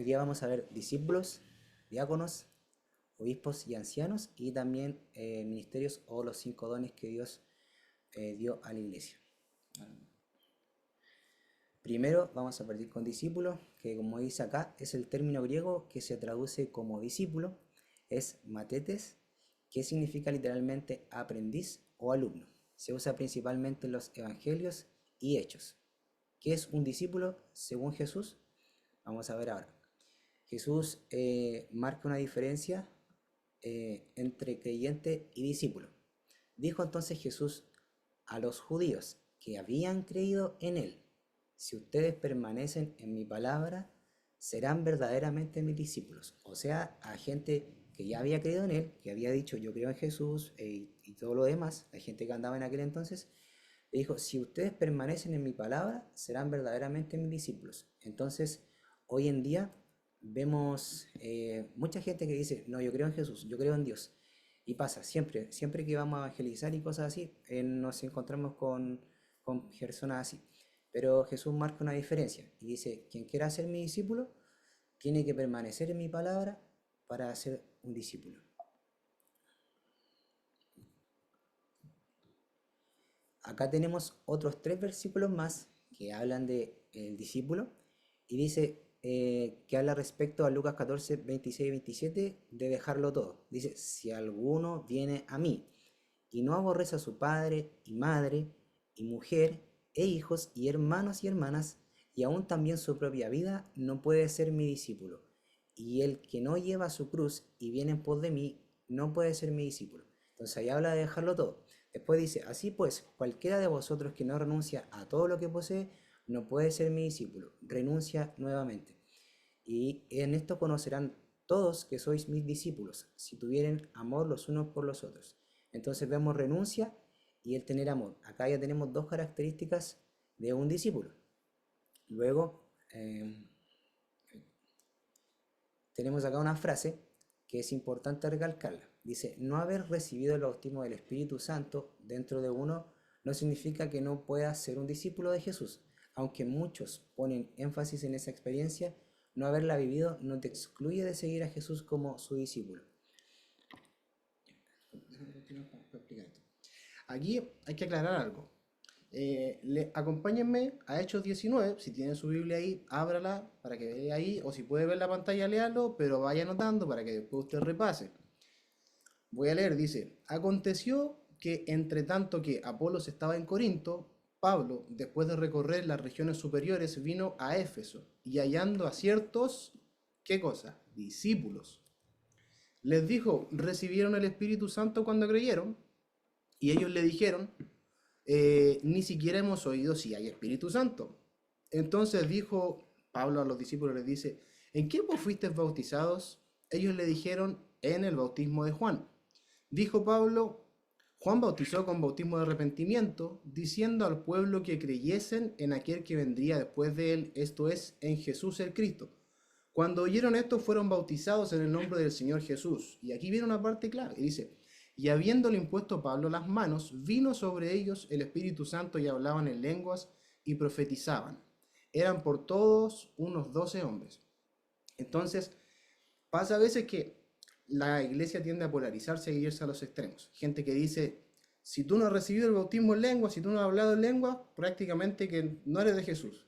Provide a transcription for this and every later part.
hoy día vamos a ver discípulos, diáconos, obispos y ancianos y también ministerios o los 5 dones que Dios dio a la iglesia. Primero vamos a partir con discípulo, que como dice acá es el término griego que se traduce como discípulo, es matetes, que significa literalmente aprendiz o alumno. Se usa principalmente en los evangelios y hechos. ¿Qué es un discípulo según Jesús? Vamos a ver ahora. Jesús marca una diferencia entre creyente y discípulo. Dijo entonces Jesús a los judíos que habían creído en él: si ustedes permanecen en mi palabra, serán verdaderamente mis discípulos. O sea, a gente que ya había creído en él, que había dicho yo creo en Jesús y todo lo demás, la gente que andaba en aquel entonces, le dijo: si ustedes permanecen en mi palabra, serán verdaderamente mis discípulos. Entonces, hoy en día vemos mucha gente que dice, no, yo creo en Jesús, yo creo en Dios. Y pasa, siempre que vamos a evangelizar y cosas así, nos encontramos con personas así. Pero Jesús marca una diferencia y dice, quien quiera ser mi discípulo, tiene que permanecer en mi palabra para ser un discípulo. Acá tenemos otros 3 versículos más que hablan del discípulo y dice que habla respecto a Lucas 14, 26 y 27 de dejarlo todo. Dice, si alguno viene a mí y no aborrece a su padre y madre y mujer e hijos y hermanos y hermanas y aún también su propia vida, no puede ser mi discípulo. Y el que no lleva su cruz y viene en pos de mí, no puede ser mi discípulo. Entonces ahí habla de dejarlo todo. Después dice, así pues, cualquiera de vosotros que no renuncia a todo lo que posee, no puede ser mi discípulo. Renuncia nuevamente. Y en esto conocerán todos que sois mis discípulos, si tuvieren amor los unos por los otros. Entonces vemos renuncia y el tener amor. Acá ya tenemos 2 características de un discípulo. Luego, tenemos acá una frase que es importante recalcarla. Dice, no haber recibido el bautismo del Espíritu Santo dentro de uno no significa que no pueda ser un discípulo de Jesús. Aunque muchos ponen énfasis en esa experiencia, no haberla vivido no te excluye de seguir a Jesús como su discípulo. Aquí hay que aclarar algo. Acompáñenme a Hechos 19, si tienen su Biblia ahí, ábrala para que vea ahí, o si puede ver la pantalla, léalo, pero vaya anotando para que después usted repase. Voy a leer, dice, aconteció que entre tanto que Apolos estaba en Corinto, Pablo, después de recorrer las regiones superiores, vino a Éfeso, y hallando a ciertos, ¿qué cosa? Discípulos. Les dijo, ¿recibieron el Espíritu Santo cuando creyeron? Y ellos le dijeron, ni siquiera hemos oído si hay Espíritu Santo. Entonces dijo Pablo a los discípulos, les dice, ¿en qué pues fuisteis bautizados? Ellos le dijeron, en el bautismo de Juan. Dijo Pablo, Juan bautizó con bautismo de arrepentimiento, diciendo al pueblo que creyesen en aquel que vendría después de él, esto es, en Jesús el Cristo. Cuando oyeron esto, fueron bautizados en el nombre del Señor Jesús. Y aquí viene una parte clave, y dice, y habiéndole impuesto Pablo las manos, vino sobre ellos el Espíritu Santo y hablaban en lenguas y profetizaban. Eran por todos unos 12 hombres. Entonces, pasa a veces que la iglesia tiende a polarizarse y irse a los extremos. Gente que dice, si tú no has recibido el bautismo en lengua, si tú no has hablado en lengua, prácticamente que no eres de Jesús.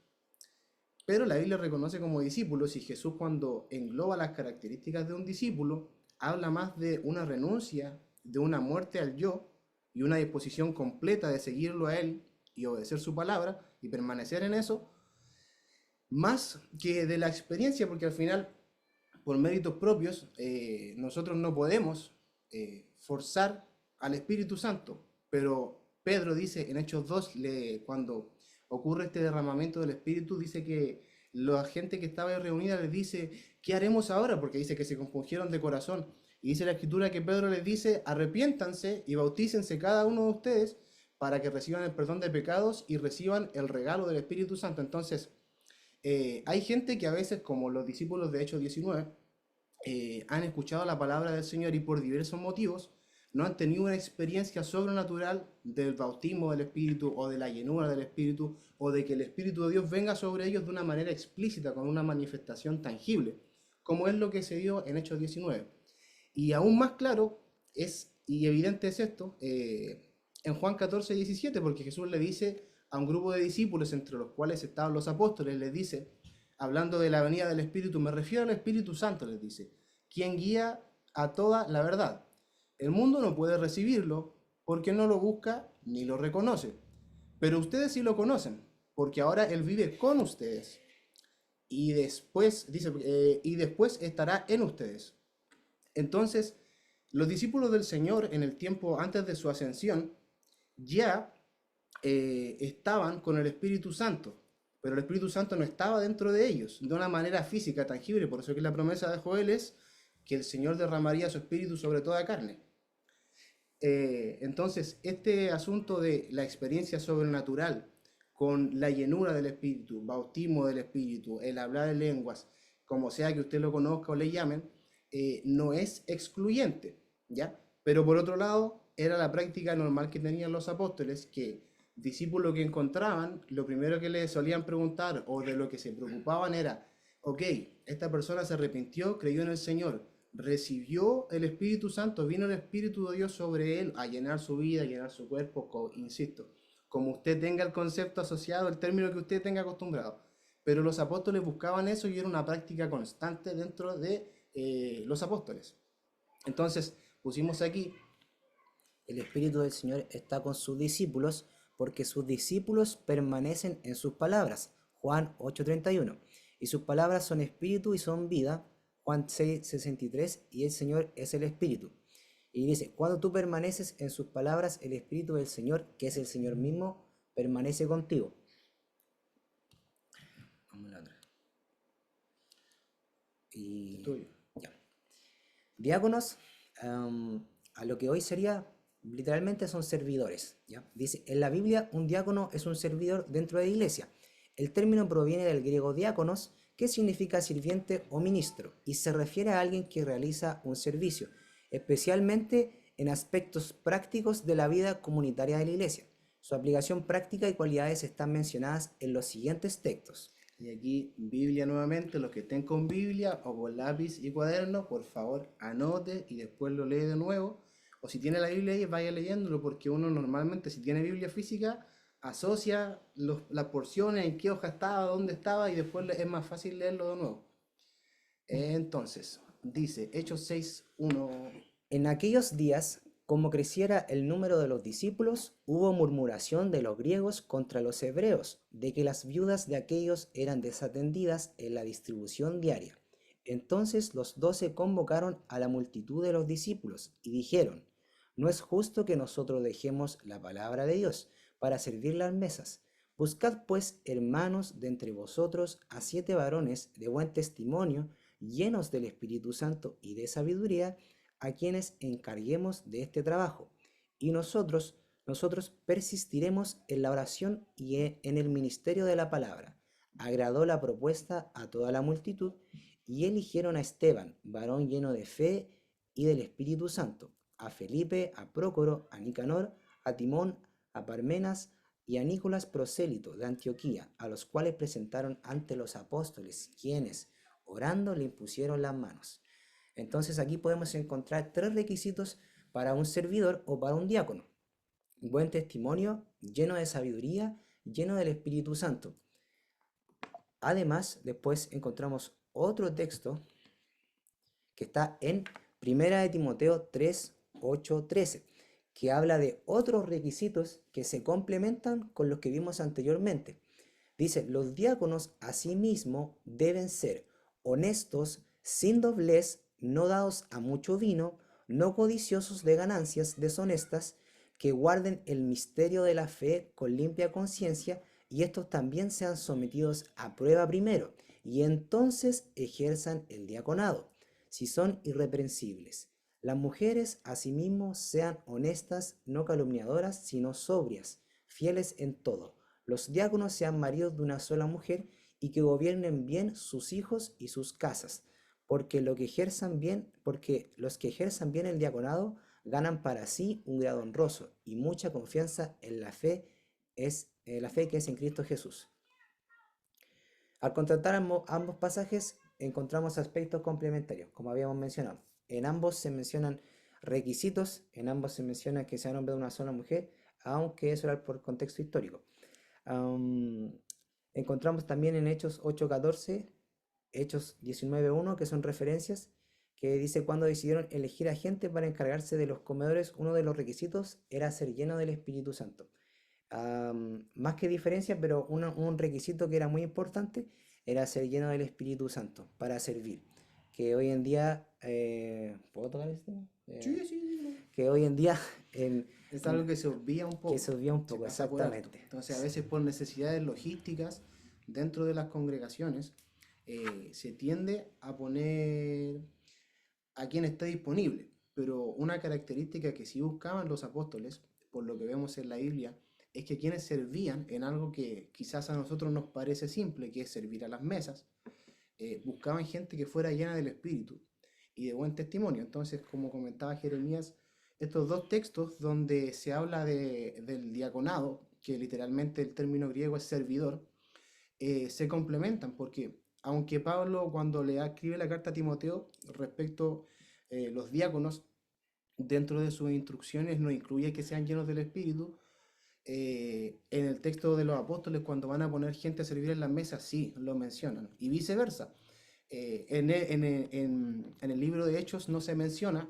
Pero la Biblia reconoce como discípulos y Jesús cuando engloba las características de un discípulo, habla más de una renuncia, de una muerte al yo y una disposición completa de seguirlo a Él y obedecer su palabra y permanecer en eso, más que de la experiencia, porque al final, por méritos propios, nosotros no podemos forzar al Espíritu Santo, pero Pedro dice en Hechos 2, cuando ocurre este derramamiento del Espíritu, dice que la gente que estaba ahí reunida les dice, ¿qué haremos ahora? Porque dice que se compungieron de corazón. Y dice la Escritura que Pedro les dice, arrepiéntanse y bautícense cada uno de ustedes para que reciban el perdón de pecados y reciban el regalo del Espíritu Santo. Entonces, hay gente que a veces, como los discípulos de Hechos 19, han escuchado la palabra del Señor y por diversos motivos no han tenido una experiencia sobrenatural del bautismo del Espíritu o de la llenura del Espíritu o de que el Espíritu de Dios venga sobre ellos de una manera explícita, con una manifestación tangible, como es lo que se dio en Hechos 19. Y aún más claro es, y evidente es esto, en Juan 14, 17, porque Jesús le dice a un grupo de discípulos, entre los cuales estaban los apóstoles, les dice, hablando de la venida del Espíritu, me refiero al Espíritu Santo, les dice, quien guía a toda la verdad. El mundo no puede recibirlo porque no lo busca ni lo reconoce, pero ustedes sí lo conocen, porque ahora Él vive con ustedes y después, dice, y después estará en ustedes. Entonces, los discípulos del Señor en el tiempo antes de su ascensión ya estaban con el Espíritu Santo, pero el Espíritu Santo no estaba dentro de ellos de una manera física, tangible. Por eso que la promesa de Joel es que el Señor derramaría su Espíritu sobre toda carne. Entonces, este asunto de la experiencia sobrenatural con la llenura del Espíritu, bautismo del Espíritu, el hablar en lenguas, como sea que usted lo conozca o le llamen, no es excluyente, ¿ya? Pero por otro lado, era la práctica normal que tenían los apóstoles, que discípulos que encontraban, lo primero que les solían preguntar o de lo que se preocupaban era, ok, esta persona se arrepintió, creyó en el Señor, recibió el Espíritu Santo, vino el Espíritu de Dios sobre él a llenar su vida, a llenar su cuerpo, insisto, como usted tenga el concepto asociado, el término que usted tenga acostumbrado. Pero los apóstoles buscaban eso y era una práctica constante dentro de los apóstoles. Entonces, pusimos aquí, El Espíritu del Señor está con sus discípulos porque sus discípulos permanecen en sus palabras. Juan 8:31. Y sus palabras son espíritu y son vida. Juan 6:63. Y el Señor es el Espíritu. Y dice, cuando tú permaneces en sus palabras, el Espíritu del Señor, que es el Señor mismo, permanece contigo. Vamos a la otra. Y tuyo. ya. Diáconos, a lo que hoy sería, literalmente son servidores, ¿ya? Dice, en la Biblia un diácono es un servidor dentro de la iglesia. El término proviene del griego diáconos, que significa sirviente o ministro, y se refiere a alguien que realiza un servicio, especialmente en aspectos prácticos de la vida comunitaria de la iglesia. Su aplicación práctica y cualidades están mencionadas en los siguientes textos. Y aquí Biblia nuevamente, los que estén con Biblia o con lápiz y cuaderno, por favor anote y después lo lee de nuevo. O si tiene la Biblia ahí, vaya leyéndolo, porque uno normalmente, si tiene Biblia física, asocia las porciones, en qué hoja estaba, dónde estaba, y después es más fácil leerlo de nuevo. Entonces, dice Hechos 6:1. En aquellos días, como creciera el número de los discípulos, hubo murmuración de los griegos contra los hebreos, de que las viudas de aquellos eran desatendidas en la distribución diaria. Entonces los 12 convocaron a la multitud de los discípulos y dijeron, no es justo que nosotros dejemos la palabra de Dios para servir las mesas. Buscad pues, hermanos, de entre vosotros a 7 varones de buen testimonio, llenos del Espíritu Santo y de sabiduría, a quienes encarguemos de este trabajo. Y nosotros persistiremos en la oración y en el ministerio de la palabra. Agradó la propuesta a toda la multitud y eligieron a Esteban, varón lleno de fe y del Espíritu Santo, a Felipe, a Prócoro, a Nicanor, a Timón, a Parmenas y a Nicolás prosélito de Antioquía, a los cuales presentaron ante los apóstoles, quienes, orando, le impusieron las manos. Entonces aquí podemos encontrar 3 requisitos para un servidor o para un diácono. Buen testimonio, lleno de sabiduría, lleno del Espíritu Santo. Además, después encontramos otro texto que está en 1 de Timoteo 3, 8, 13, que habla de otros requisitos que se complementan con los que vimos anteriormente. Dice, los diáconos asimismo deben ser honestos, sin doblez, no dados a mucho vino, no codiciosos de ganancias deshonestas, que guarden el misterio de la fe con limpia conciencia, y estos también sean sometidos a prueba primero, y entonces ejerzan el diaconado, si son irreprensibles. Las mujeres asimismo sean honestas, no calumniadoras, sino sobrias, fieles en todo. Los diáconos sean maridos de una sola mujer y que gobiernen bien sus hijos y sus casas, porque los que ejerzan bien el diaconado ganan para sí un grado honroso y mucha confianza en la fe que es en Cristo Jesús. Al contratar ambos pasajes, encontramos aspectos complementarios, como habíamos mencionado. En ambos se mencionan requisitos, en ambos se menciona que sea hombre de una sola mujer, aunque eso era por contexto histórico. Am, Encontramos también en Hechos 8:14, Hechos 19:1, que son referencias, que dice cuando decidieron elegir a gente para encargarse de los comedores, uno de los requisitos era ser lleno del Espíritu Santo. Más que diferencia, pero un requisito que era muy importante era ser lleno del Espíritu Santo para servir. Que hoy en día, ¿puedo tocar este tema? Sí, sí, sí, no. Que hoy en día en- Es algo que se obvia un poco. que se olvida un Se poco, pasa por alto. exactamente. Entonces, a veces por necesidades logísticas dentro de las congregaciones, se tiende a poner a quien esté disponible. Pero una característica que sí buscaban los apóstoles, por lo que vemos en la Biblia, es que quienes servían en algo que quizás a nosotros nos parece simple, que es servir a las mesas, buscaban gente que fuera llena del Espíritu y de buen testimonio. Entonces, como comentaba Jeremías, estos dos textos donde se habla del diaconado, que literalmente el término griego es servidor, se complementan porque aunque Pablo cuando le escribe la carta a Timoteo respecto los diáconos, dentro de sus instrucciones no incluye que sean llenos del Espíritu, en el texto de los apóstoles cuando van a poner gente a servir en las mesas sí lo mencionan y viceversa. En el libro de Hechos no se menciona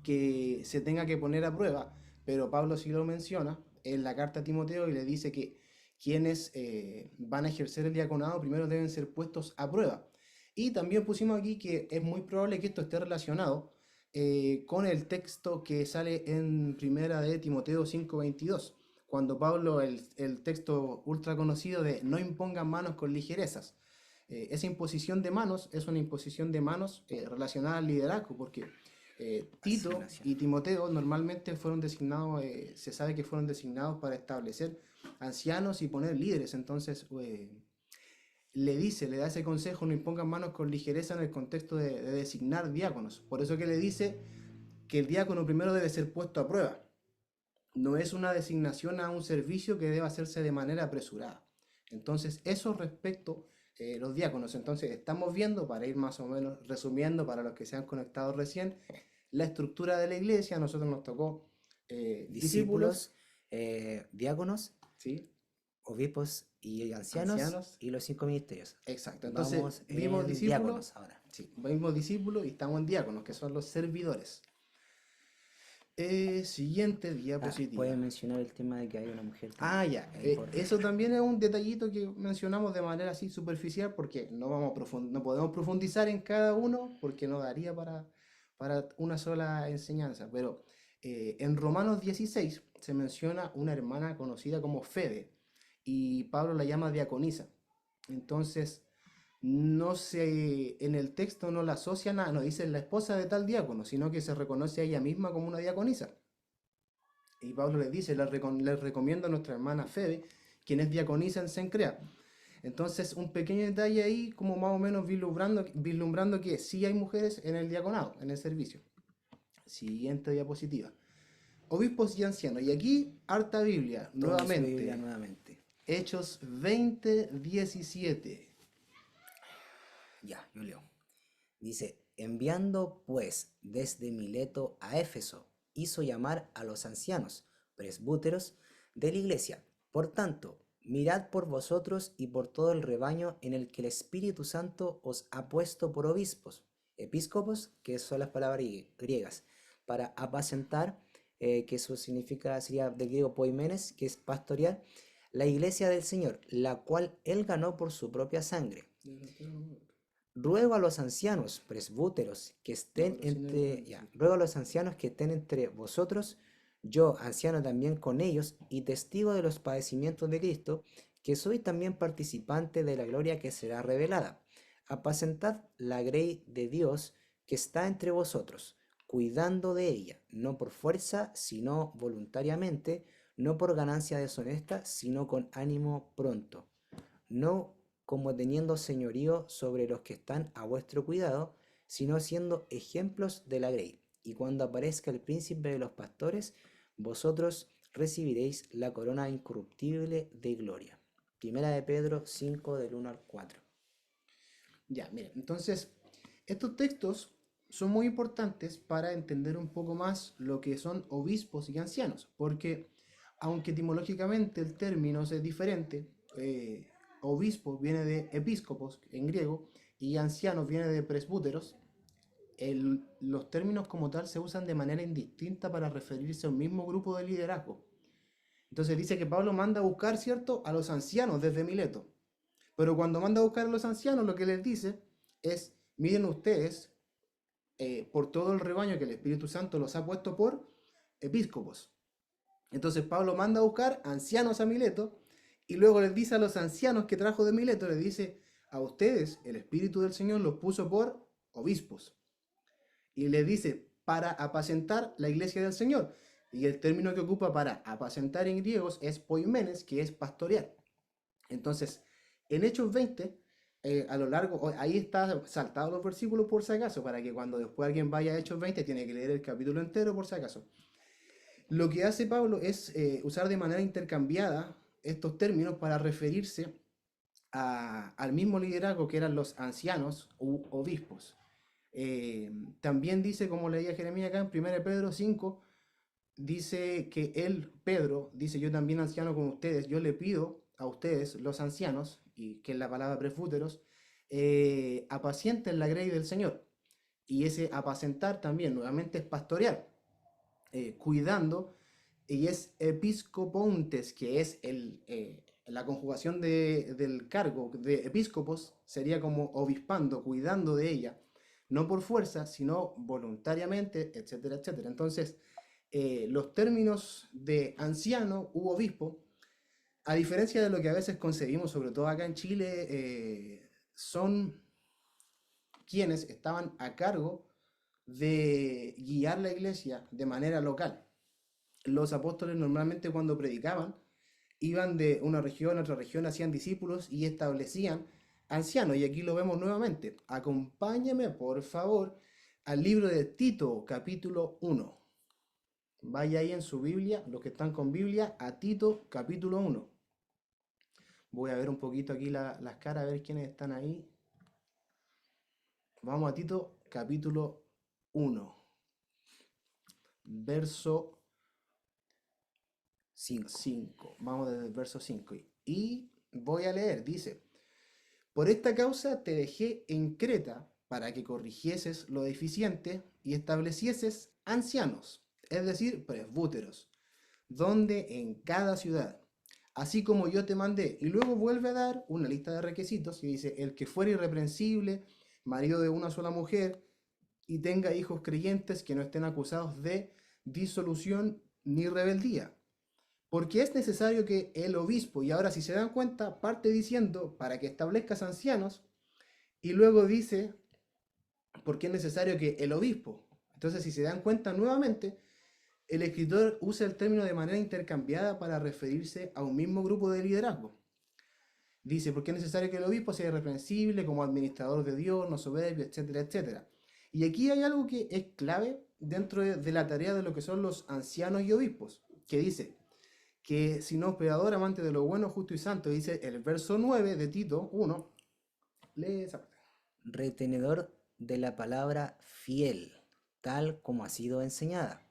que se tenga que poner a prueba, pero Pablo sí lo menciona en la carta a Timoteo y le dice que quienes van a ejercer el diaconado primero deben ser puestos a prueba. Y también pusimos aquí que es muy probable que esto esté relacionado con el texto que sale en primera de Timoteo 5:22, cuando Pablo, el texto ultra conocido de no impongan manos con ligerezas. Esa imposición de manos es una imposición de manos relacionada al liderazgo, porque Tito Asignación. y Timoteo normalmente fueron designados, se sabe que fueron designados para establecer ancianos y poner líderes. Entonces, le da ese consejo, no impongan manos con ligereza en el contexto de designar diáconos. Por eso que le dice que el diácono primero debe ser puesto a prueba. No es una designación a un servicio que deba hacerse de manera apresurada. Entonces, eso respecto los diáconos. Entonces, estamos viendo, para ir más o menos resumiendo para los que se han conectado recién, la estructura de la iglesia. A nosotros nos tocó discípulos, Discípulos, diáconos, ¿sí? obispos y ancianos Ancianos. y los 5 ministerios. Exacto. Entonces, Vamos vimos en discípulos, diáconos ahora. sí, vimos discípulos y estamos en diáconos, que son los servidores. Siguiente diapositiva. Puedes mencionar el tema de que hay una mujer Ah, también. ya. Es importante. Eso también es un detallito que mencionamos de manera así superficial porque no podemos profundizar en cada uno porque no daría para una sola enseñanza. Pero en Romanos 16 se menciona una hermana conocida como Febe y Pablo la llama diaconisa. Entonces, no se, en el texto no la asocia nada, no dice la esposa de tal diácono, sino que se reconoce a ella misma como una diaconisa. Y Pablo les dice, les recomiendo a nuestra hermana Febe, quien es diaconisa en Cencrea. Entonces, un pequeño detalle ahí, como más o menos vislumbrando que sí hay mujeres en el diaconado, en el servicio. Siguiente diapositiva. Obispos y ancianos. Y aquí, harta Biblia, Tome su nuevamente. Biblia nuevamente. Hechos 20:17. Ya, yo leo. Dice, enviando pues desde Mileto a Éfeso, hizo llamar a los ancianos, presbúteros de la iglesia. Por tanto, mirad por vosotros y por todo el rebaño en el que el Espíritu Santo os ha puesto por obispos, episcopos, que son las palabras griegas, para apacentar, que eso significa, sería del griego poimenes, que es pastorear, la iglesia del Señor, la cual él ganó por su propia sangre. Ruego a los ancianos presbúteros que estén pero sin el entre, grande, ya, sí. ruego a los ancianos que estén entre vosotros, yo, anciano también con ellos, y testigo de los padecimientos de Cristo, que soy también participante de la gloria que será revelada. Apacentad la grey de Dios que está entre vosotros, cuidando de ella, no por fuerza, sino voluntariamente, no por ganancia deshonesta, sino con ánimo pronto, no como teniendo señorío sobre los que están a vuestro cuidado, sino siendo ejemplos de la grey. y cuando aparezca el príncipe de los pastores, vosotros recibiréis la corona incorruptible de gloria. Primera de Pedro 5 del 1 al 4. Ya, mira, entonces, estos textos son muy importantes para entender un poco más lo que son obispos y ancianos, porque aunque etimológicamente el término es diferente, obispo viene de episcopos en griego y ancianos viene de presbúteros, los términos como tal se usan de manera indistinta para referirse a un mismo grupo de liderazgo. Entonces dice que Pablo manda a buscar, ¿cierto?, a los ancianos desde Mileto. Pero cuando manda a buscar a los ancianos, lo que les dice es, miren ustedes, por todo el rebaño que el Espíritu Santo los ha puesto por episcopos. Entonces Pablo manda a buscar ancianos a Mileto y luego les dice a los ancianos que trajo de Mileto, les dice, a ustedes el Espíritu del Señor los puso por obispos. Y les dice, para apacentar la iglesia del Señor. Y el término que ocupa para apacentar en griegos es poimenes, que es pastorear. Entonces, en Hechos 20, a lo largo, ahí está saltado los versículos por si acaso, para que cuando después alguien vaya a Hechos 20 tiene que leer el capítulo entero por si acaso. Lo que hace Pablo es usar de manera intercambiada estos términos para referirse al mismo liderazgo que eran los ancianos u obispos. También dice, como leía Jeremías acá en 1 Pedro 5, dice que él, Pedro, dice, yo también anciano como ustedes, yo le pido a ustedes, los ancianos, y que es la palabra presbúteros, apacienten la grey del Señor. Y ese apacentar también, nuevamente, es pastorear, cuidando, y es episcopontes, que es la conjugación del cargo de episcopos, sería como obispando, cuidando de ella, no por fuerza, sino voluntariamente, etcétera, etcétera. Entonces, los términos de anciano u obispo, a diferencia de lo que a veces concebimos, sobre todo acá en Chile, son quienes estaban a cargo de guiar la iglesia de manera local. Los apóstoles normalmente cuando predicaban iban de una región a otra región, hacían discípulos y establecían ancianos. Y aquí lo vemos nuevamente. Acompáñame, por favor, al libro de Tito, capítulo 1. Vaya ahí en su Biblia, los que están con Biblia, a Tito, capítulo 1. Voy a ver un poquito aquí las caras, a ver quiénes están ahí. Vamos a Tito, capítulo 1, verso 5. Vamos desde el verso 5. Y voy a leer, dice, por esta causa te dejé en Creta para que corrigieses lo deficiente y establecieses ancianos, es decir, presbúteros, donde en cada ciudad, así como yo te mandé. Y luego vuelve a dar una lista de requisitos y dice, el que fuera irreprensible, marido de una sola mujer, y tenga hijos creyentes que no estén acusados de disolución ni rebeldía. Porque es necesario que el obispo, y ahora si se dan cuenta, parte diciendo para que establezcas ancianos, y luego dice, porque es necesario que el obispo. Entonces, si se dan cuenta nuevamente, el escritor usa el término de manera intercambiada para referirse a un mismo grupo de liderazgo. Dice, porque es necesario que el obispo sea irreprensible como administrador de Dios, no soberbio, etcétera, etcétera. Y aquí hay algo que es clave dentro de la tarea de lo que son los ancianos y obispos, que dice que si no hospedador, amante de lo bueno, justo y santo, dice el verso 9 de Tito 1, lee esa parte. Retenedor de la palabra fiel, tal como ha sido enseñada,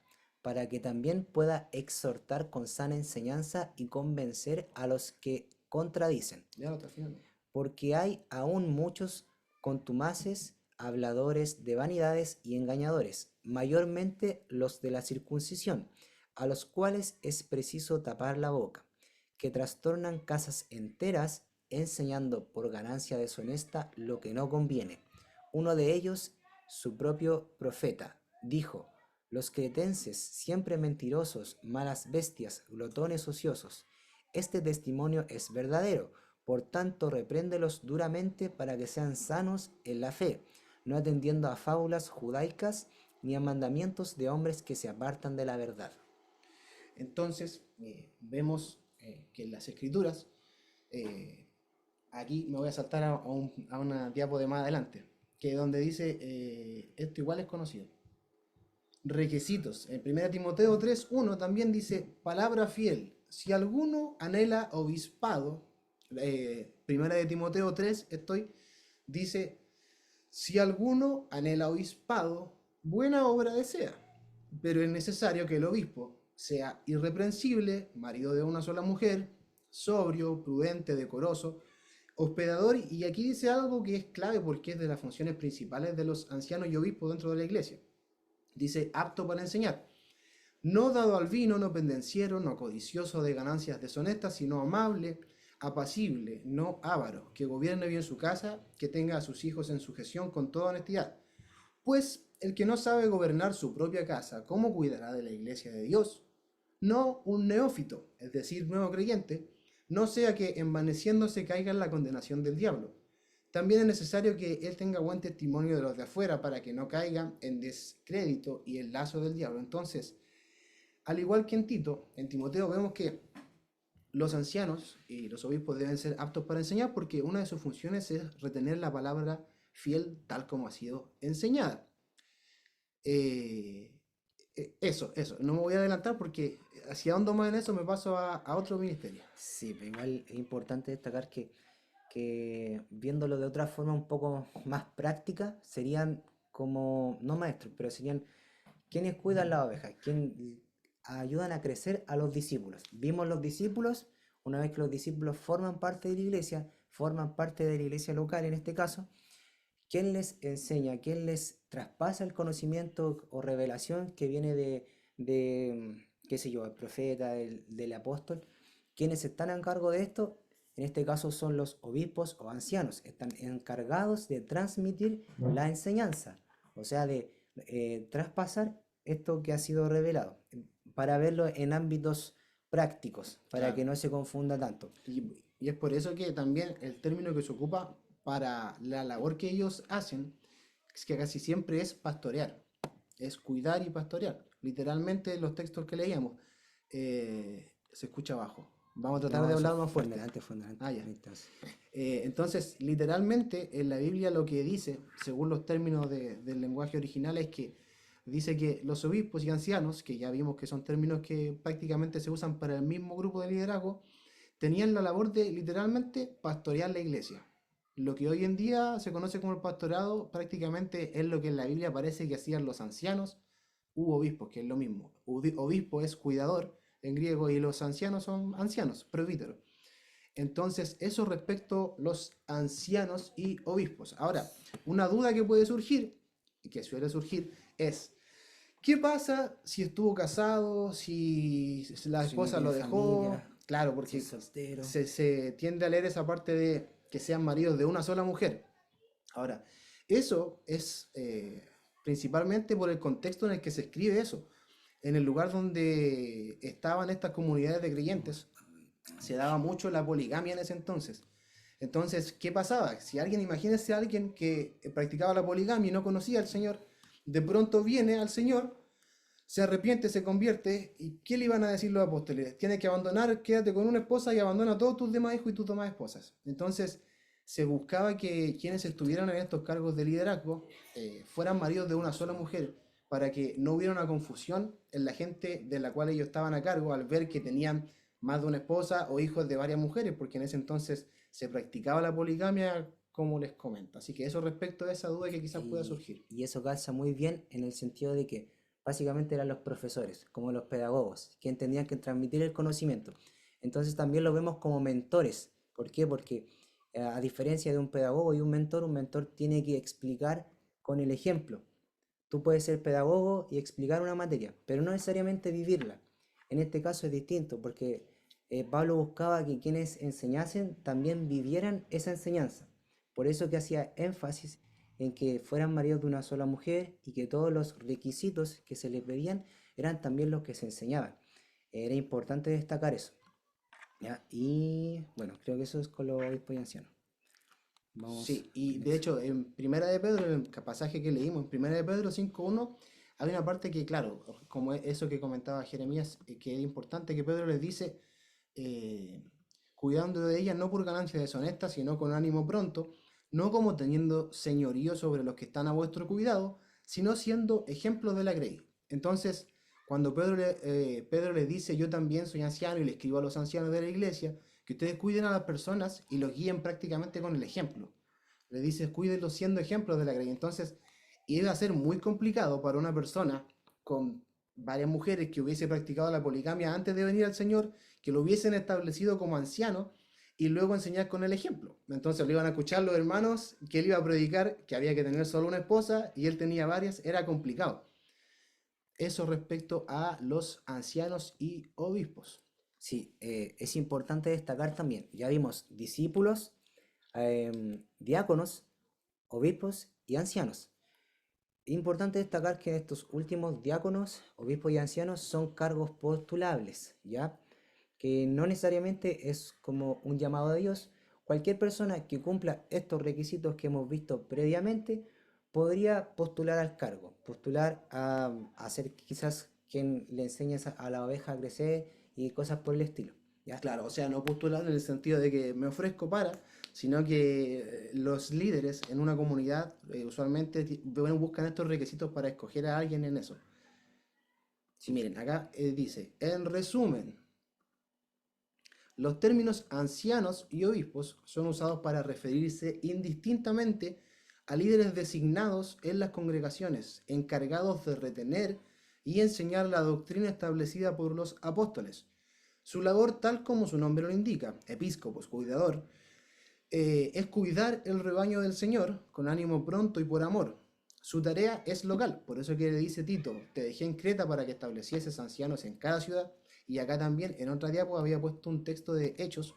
para que también pueda exhortar con sana enseñanza y convencer a los que contradicen. Ya lo está al final. Porque hay aún muchos contumaces, habladores de vanidades y engañadores, mayormente los de la circuncisión, a los cuales es preciso tapar la boca, que trastornan casas enteras, enseñando por ganancia deshonesta lo que no conviene. Uno de ellos, su propio profeta, dijo: los cretenses, siempre mentirosos, malas bestias, glotones ociosos. Este testimonio es verdadero. Por tanto, repréndelos duramente para que sean sanos en la fe, no atendiendo a fábulas judaicas ni a mandamientos de hombres que se apartan de la verdad. Entonces, vemos que en las escrituras, aquí me voy a saltar a una diapo de más adelante, que donde dice, esto igual es conocido. requisitos. En 1 Timoteo 3:1 también dice, palabra fiel. Si alguno anhela obispado, 1 de Timoteo 3 dice, si alguno anhela obispado, buena obra desea, pero es necesario que el obispo sea irreprensible, marido de una sola mujer, sobrio, prudente, decoroso, hospedador, y aquí dice algo que es clave porque es de las funciones principales de los ancianos y obispos dentro de la iglesia. Dice, apto para enseñar, no dado al vino, no pendenciero, no codicioso de ganancias deshonestas, sino amable, apacible, no avaro, que gobierne bien su casa, que tenga a sus hijos en sujeción con toda honestidad. Pues el que no sabe gobernar su propia casa, ¿cómo cuidará de la iglesia de Dios? No un neófito, es decir, nuevo creyente, no sea que envaneciéndose caiga en la condenación del diablo. También es necesario que él tenga buen testimonio de los de afuera para que no caigan en descrédito y el lazo del diablo. Entonces, al igual que en Tito, en Timoteo vemos que los ancianos y los obispos deben ser aptos para enseñar porque una de sus funciones es retener la palabra fiel tal como ha sido enseñada. Eh, eso, no me voy a adelantar porque si ahondo más en eso me paso a otro ministerio. Sí, pero igual es importante destacar que viéndolo de otra forma un poco más práctica, serían como, no maestros, pero serían quienes cuidan las ovejas, quienes ayudan a crecer a los discípulos. Vimos los discípulos, una vez que los discípulos forman parte de la iglesia, forman parte de la iglesia local en este caso, ¿quién les enseña, quién les traspasa el conocimiento o revelación que viene qué sé yo, el profeta, del apóstol? Quienes están a cargo de esto, en este caso son los obispos o ancianos, están encargados de transmitir la enseñanza, o sea, de traspasar esto que ha sido revelado, para verlo en ámbitos prácticos, para que Claro. no se confunda tanto. Y es por eso que también el término que se ocupa para la labor que ellos hacen, es que casi siempre es pastorear, es cuidar y pastorear. Literalmente los textos que leíamos, se escucha abajo. Vamos a tratar No, de eso hablar más fue en fuerte. delante, fue en delante. Ah, ya. Entonces, Entonces, literalmente en la Biblia lo que dice, según los términos del lenguaje original, es que dice que los obispos y ancianos, que ya vimos que son términos que prácticamente se usan para el mismo grupo de liderazgo, tenían la labor de literalmente pastorear la iglesia. Lo que hoy en día se conoce como el pastorado prácticamente es lo que en la Biblia parece que hacían los ancianos u obispos, que es lo mismo. Obispo es cuidador en griego y los ancianos son ancianos, presbíteros. Entonces, eso respecto a los ancianos y obispos. Ahora, una duda que puede surgir, y que suele surgir, es, ¿qué pasa si estuvo casado, si la si no esposa tiene lo dejó? familia, Claro, si es porque soltero. se tiende a leer esa parte de que sean maridos de una sola mujer. Ahora, eso es principalmente por el contexto en el que se escribe eso. En el lugar donde estaban estas comunidades de creyentes, se daba mucho la poligamia en ese entonces. Entonces, ¿qué pasaba? Si alguien, imagínese a alguien que practicaba la poligamia y no conocía al Señor, de pronto viene al Señor, se arrepiente, se convierte, ¿y qué le iban a decir los apóstoles? Tienes que abandonar, quédate con una esposa y abandona a todos tus demás hijos y tus demás esposas. Entonces, se buscaba que quienes estuvieran en estos cargos de liderazgo fueran maridos de una sola mujer, para que no hubiera una confusión en la gente de la cual ellos estaban a cargo al ver que tenían más de una esposa o hijos de varias mujeres, porque en ese entonces se practicaba la poligamia, como les comento. Así que eso respecto a esa duda que quizás pueda surgir. Y eso calza muy bien en el sentido de que básicamente eran los profesores, como los pedagogos, que tenían que transmitir el conocimiento. Entonces también lo vemos como mentores. ¿Por qué? Porque a diferencia de un pedagogo y un mentor tiene que explicar con el ejemplo. Tú puedes ser pedagogo y explicar una materia, pero no necesariamente vivirla. En este caso es distinto, porque Pablo buscaba que quienes enseñasen también vivieran esa enseñanza. Por eso que hacía énfasis en que fueran maridos de una sola mujer y que todos los requisitos que se les pedían eran también los que se enseñaban. Era importante destacar eso. ¿Ya? Y bueno, creo que eso es con los obispos y ancianos. Vamos Sí, y al de next. hecho, en Primera de Pedro, en el pasaje que leímos, en Primera de Pedro 5:1, hay una parte que, claro, como eso que comentaba Jeremías, que es importante, que Pedro les dice, eh, cuidando de ellas no por ganancia deshonesta, sino con ánimo pronto, no como teniendo señorío sobre los que están a vuestro cuidado, sino siendo ejemplos de la grey. Entonces, cuando Pedro le dice, yo también soy anciano y le escribo a los ancianos de la iglesia, que ustedes cuiden a las personas y los guíen prácticamente con el ejemplo. Le dice, cuídenlos siendo ejemplos de la grey. Entonces, iba a ser muy complicado para una persona con varias mujeres que hubiese practicado la poligamia antes de venir al Señor, que lo hubiesen establecido como anciano y luego enseñar con el ejemplo. Entonces lo iban a escuchar los hermanos, que él iba a predicar que había que tener solo una esposa y él tenía varias, era complicado. Eso respecto a los ancianos y obispos. Sí, es importante destacar también, ya vimos discípulos, diáconos, obispos y ancianos. Importante destacar que estos últimos diáconos, obispos y ancianos son cargos postulables, ¿ya? Que no necesariamente es como un llamado de Dios. Cualquier persona que cumpla estos requisitos que hemos visto previamente podría postular al cargo, postular a ser quizás quien le enseñe a la oveja a crecer y cosas por el estilo, ¿ya? Claro, o sea, no postular en el sentido de que me ofrezco para, sino que los líderes en una comunidad usualmente buscan estos requisitos para escoger a alguien en eso. Sí, Miren, acá dice, en resumen, los términos ancianos y obispos son usados para referirse indistintamente a líderes designados en las congregaciones, encargados de retener y enseñar la doctrina establecida por los apóstoles. Su labor, tal como su nombre lo indica, episcopos, cuidador, es cuidar el rebaño del Señor con ánimo pronto y por amor. Su tarea es local, por eso que le dice Tito, te dejé en Creta para que establecieses ancianos en cada ciudad, y acá también en otra diapo había puesto un texto de Hechos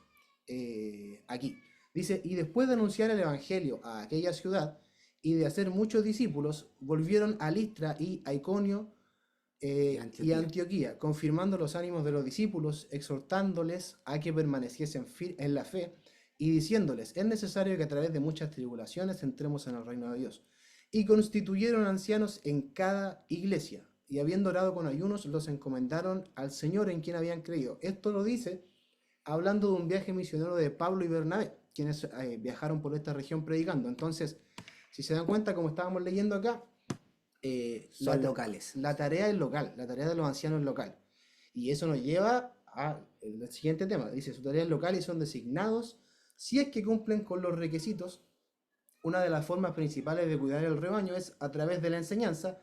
aquí. Dice, y después de anunciar el Evangelio a aquella ciudad y de hacer muchos discípulos, volvieron a Listra y a Iconio y y a Antioquía. Antioquía, confirmando los ánimos de los discípulos, exhortándoles a que permaneciesen en la fe y diciéndoles, es necesario que a través de muchas tribulaciones entremos en el reino de Dios. Y constituyeron ancianos en cada iglesia, y habiendo orado con ayunos, los encomendaron al Señor en quien habían creído. Esto lo dice hablando de un viaje misionero de Pablo y Bernabé, quienes viajaron por esta región predicando. Entonces, si se dan cuenta, como estábamos leyendo acá, Son locales. la tarea es local, la tarea de los ancianos es local. Y eso nos lleva al siguiente tema. Dice, su tarea es local y son designados si es que cumplen con los requisitos. Una de las formas principales de cuidar el rebaño es a través de la enseñanza,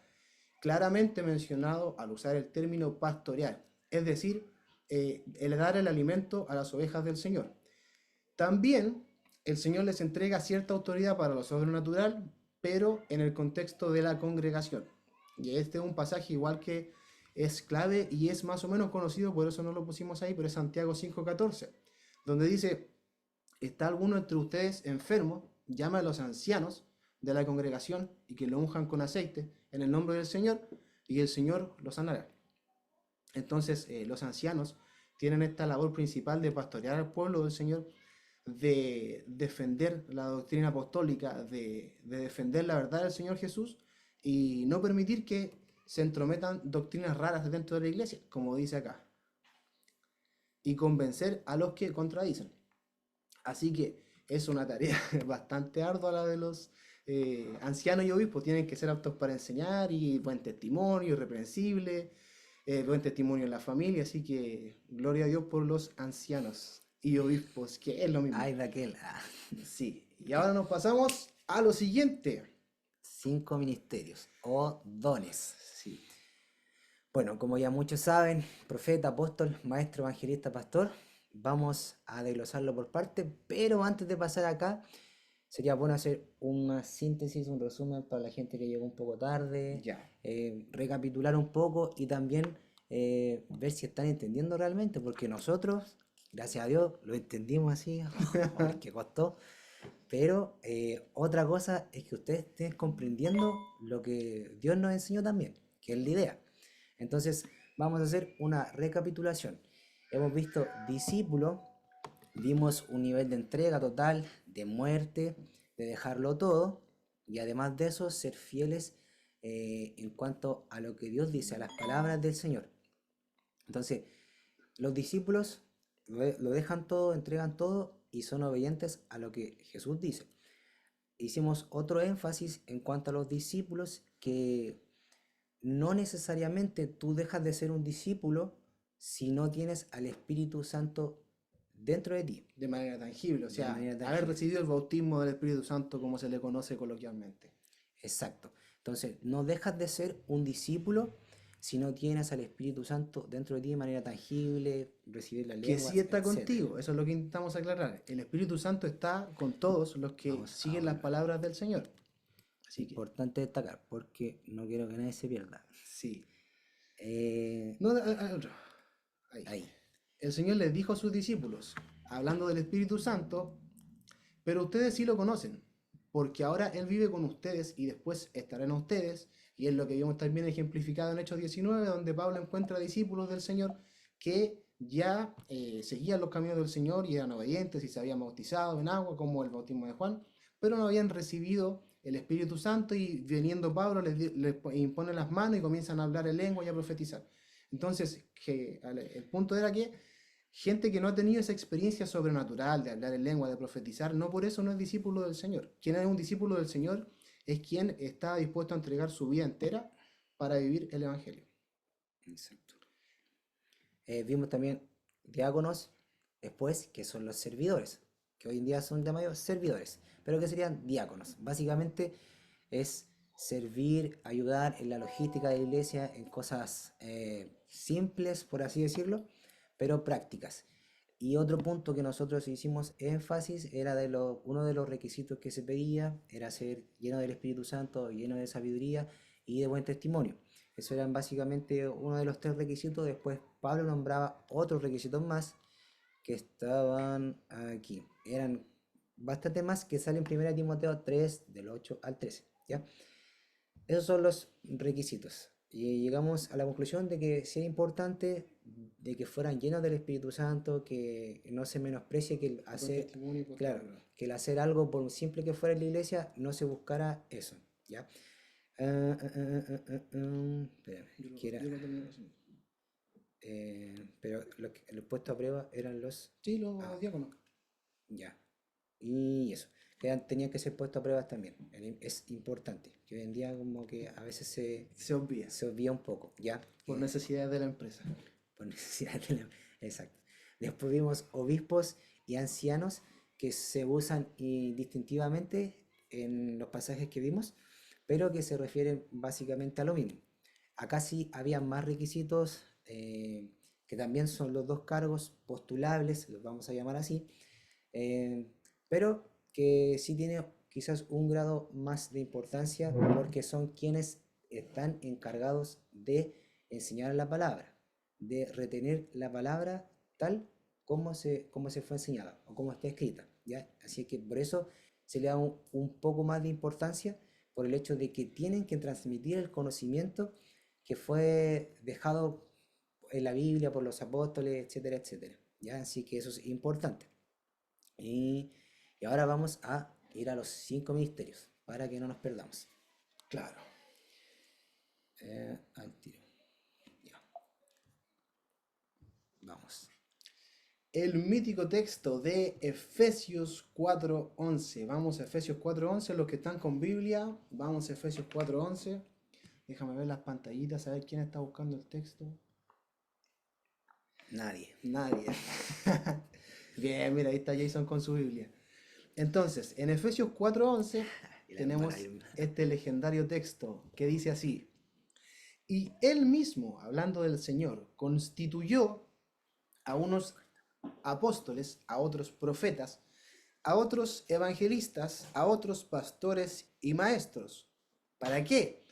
claramente mencionado al usar el término pastorear, es decir, el dar el alimento a las ovejas del Señor. También el Señor les entrega cierta autoridad para lo sobrenatural, pero en el contexto de la congregación. Y este es un pasaje igual que es clave y es más o menos conocido, por eso no lo pusimos ahí, pero es Santiago 5:14, donde dice, ¿está alguno entre ustedes enfermo? Llama a los ancianos de la congregación y que lo unjan con aceite en el nombre del Señor y el Señor lo sanará. Entonces, los ancianos tienen esta labor principal de pastorear al pueblo del Señor, de defender la doctrina apostólica, de defender la verdad del Señor Jesús y no permitir que se entrometan doctrinas raras dentro de la iglesia, como dice acá, y convencer a los que contradicen. Así que es una tarea bastante ardua la de los ancianos y obispos. Tienen que ser aptos para enseñar y buen testimonio, irreprensible, buen testimonio en la familia. Así que gloria a Dios por los ancianos y obispos, que es lo mismo. Ay, Raquel, Sí, y ahora nos pasamos a lo siguiente. 5 ministerios o dones. Sí, Bueno, como ya muchos saben, profeta, apóstol, maestro, evangelista, pastor, vamos a desglosarlo por partes, pero antes de pasar acá, sería bueno hacer una síntesis, un resumen para la gente que llegó un poco tarde, ya. recapitular un poco y también ver si están entendiendo realmente, porque nosotros, gracias a Dios, lo entendimos así, que costó, pero otra cosa es que ustedes estén comprendiendo lo que Dios nos enseñó también, que es la idea. Entonces, vamos a hacer una recapitulación. Hemos visto discípulo, vimos un nivel de entrega total, de muerte, de dejarlo todo, y además de eso, ser fieles en cuanto a lo que Dios dice, a las palabras del Señor. Entonces, los discípulos lo dejan todo, entregan todo y son obedientes a lo que Jesús dice. Hicimos otro énfasis en cuanto a los discípulos que no necesariamente tú dejas de ser un discípulo si no tienes al Espíritu Santo dentro de ti, De manera tangible, o de sea, manera haber tangible. recibido el bautismo del Espíritu Santo como se le conoce coloquialmente. Exacto. Entonces, no dejas de ser un discípulo si no tienes al Espíritu Santo dentro de ti de manera tangible, recibir las Que sí lenguas, está etcétera. contigo, eso es lo que intentamos aclarar. El Espíritu Santo está con todos los que Vamos a siguen las volver. palabras del Señor. Así que, Importante destacar, porque no quiero que nadie se pierda. sí. Eh, No, otro. Ahí. ahí. El Señor les dijo a sus discípulos, hablando del Espíritu Santo, pero ustedes sí lo conocen, porque ahora Él vive con ustedes y después estará en ustedes, y es lo que vimos también ejemplificado en Hechos 19, donde Pablo encuentra discípulos del Señor que ya seguían los caminos del Señor y eran obedientes y se habían bautizado en agua, como el bautismo de Juan, pero no habían recibido el Espíritu Santo y viniendo Pablo les impone las manos y comienzan a hablar en lengua y a profetizar. Entonces, el punto era que gente que no ha tenido esa experiencia sobrenatural de hablar en lengua, de profetizar, no por eso no es discípulo del Señor. Quien es un discípulo del Señor es quien está dispuesto a entregar su vida entera para vivir el Evangelio. Exacto. Vimos también diáconos después, que son los servidores, que hoy en día son llamados servidores, pero que serían diáconos. Básicamente es servir, ayudar en la logística de la iglesia, en cosas simples, por así decirlo, pero prácticas. Y otro punto que nosotros hicimos énfasis era uno de los requisitos que se pedía, era ser lleno del Espíritu Santo, lleno de sabiduría y de buen testimonio. Eso eran básicamente uno de los tres requisitos. Después Pablo nombraba otros requisitos más que estaban aquí. Eran bastante más que salen en 1 Timoteo 3, del 8 al 13. ¿Ya? Esos son los requisitos. Y llegamos a la conclusión de que sí era importante de que fueran llenos del Espíritu Santo, que no se menosprecie que el Buen hacer, testimonio y claro, palabra. que el hacer algo por simple que fuera en la iglesia no se buscara eso, ¿ya? Espérame, que era, Yo lo tenía así. pero los puestos a prueba eran los, Sí, los ah, diáconos. ya, y eso, tenían que ser puestos a prueba también. Es importante, que hoy en día como que a veces Se obvia se obvia un poco, ¿ya? por Que necesidades de la empresa. por necesidad de exacto. Después vimos obispos y ancianos que se usan indistintivamente en los pasajes que vimos, pero que se refieren básicamente a lo mismo. Acá sí había más requisitos, que también son los dos cargos postulables, los vamos a llamar así, eh, pero que sí tiene quizás un grado más de importancia porque son quienes están encargados de enseñar la palabra, de retener la palabra tal como se fue enseñada o como está escrita, ¿ya? Así que por eso se le da un poco más de importancia por el hecho de que tienen que transmitir el conocimiento que fue dejado en la Biblia por los apóstoles, etcétera, etcétera, ¿ya? Así que eso es importante. Y, y ahora vamos a ir a los 5 ministerios para que no nos perdamos. Claro. Al tiro. Ya, vamos. El mítico texto de Efesios 4:11. Vamos a Efesios 4:11. Los que están con Biblia, vamos a Efesios 4:11. Déjame ver las pantallitas, a ver quién está buscando el texto. Nadie. Nadie. Bien, mira, ahí está Jason con su Biblia. Entonces, en Efesios 4:11 Y la tenemos embarré. este legendario texto que dice así. Y él mismo, hablando del Señor, constituyó a unos apóstoles, a otros profetas, a otros evangelistas, a otros pastores y maestros. ¿Para qué?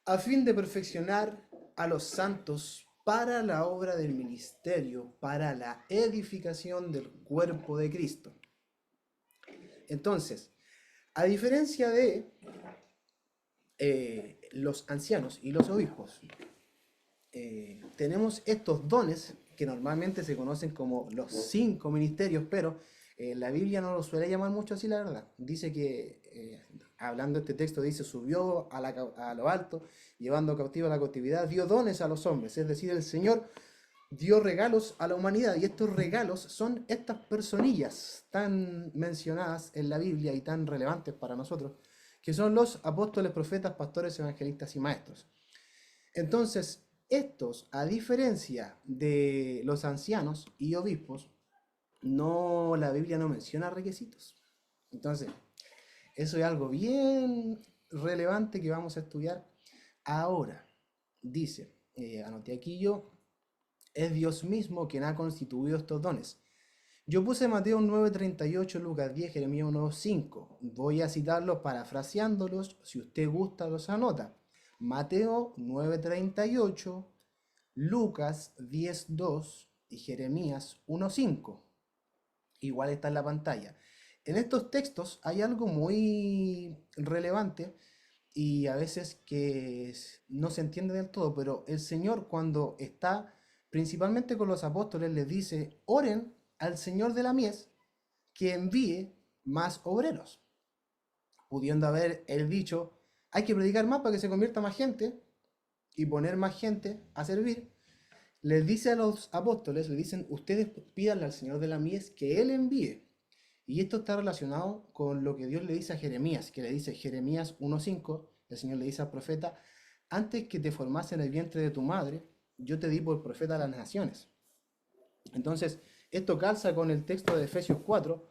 A fin de perfeccionar a los santos para la obra del ministerio, para la edificación del cuerpo de Cristo. Entonces, a diferencia de los ancianos y los obispos, tenemos estos dones que normalmente se conocen como los 5 ministerios, pero la Biblia no lo suele llamar mucho así, la verdad. Dice que, hablando este texto, dice, subió a lo alto, llevando cautiva la cautividad, dio dones a los hombres, es decir, el Señor dio regalos a la humanidad, y estos regalos son estas personillas tan mencionadas en la Biblia y tan relevantes para nosotros, que son los apóstoles, profetas, pastores, evangelistas y maestros. Entonces, estos, a diferencia de los ancianos y obispos, no, la Biblia no menciona requisitos. Entonces, eso es algo bien relevante que vamos a estudiar ahora. Dice, anoté aquí yo, es Dios mismo quien ha constituido estos dones. Yo puse Mateo 9:38, Lucas 10, Jeremías 1:5. Voy a citarlos parafraseándolos, si usted gusta los anota. Mateo 9:38, Lucas 10:2 y Jeremías 1:5. Igual está en la pantalla. En estos textos hay algo muy relevante y a veces que no se entiende del todo, pero el Señor cuando está principalmente con los apóstoles les dice, oren al Señor de la mies que envíe más obreros. Pudiendo haber él dicho, hay que predicar más para que se convierta más gente y poner más gente a servir. Les dice a los apóstoles, le dicen, ustedes pídanle al Señor de la mies que Él envíe. Y esto está relacionado con lo que Dios le dice a Jeremías, que le dice Jeremías 1:5, el Señor le dice al profeta, antes que te formase en el vientre de tu madre, yo te di por profeta a las naciones. Entonces, esto calza con el texto de Efesios 4,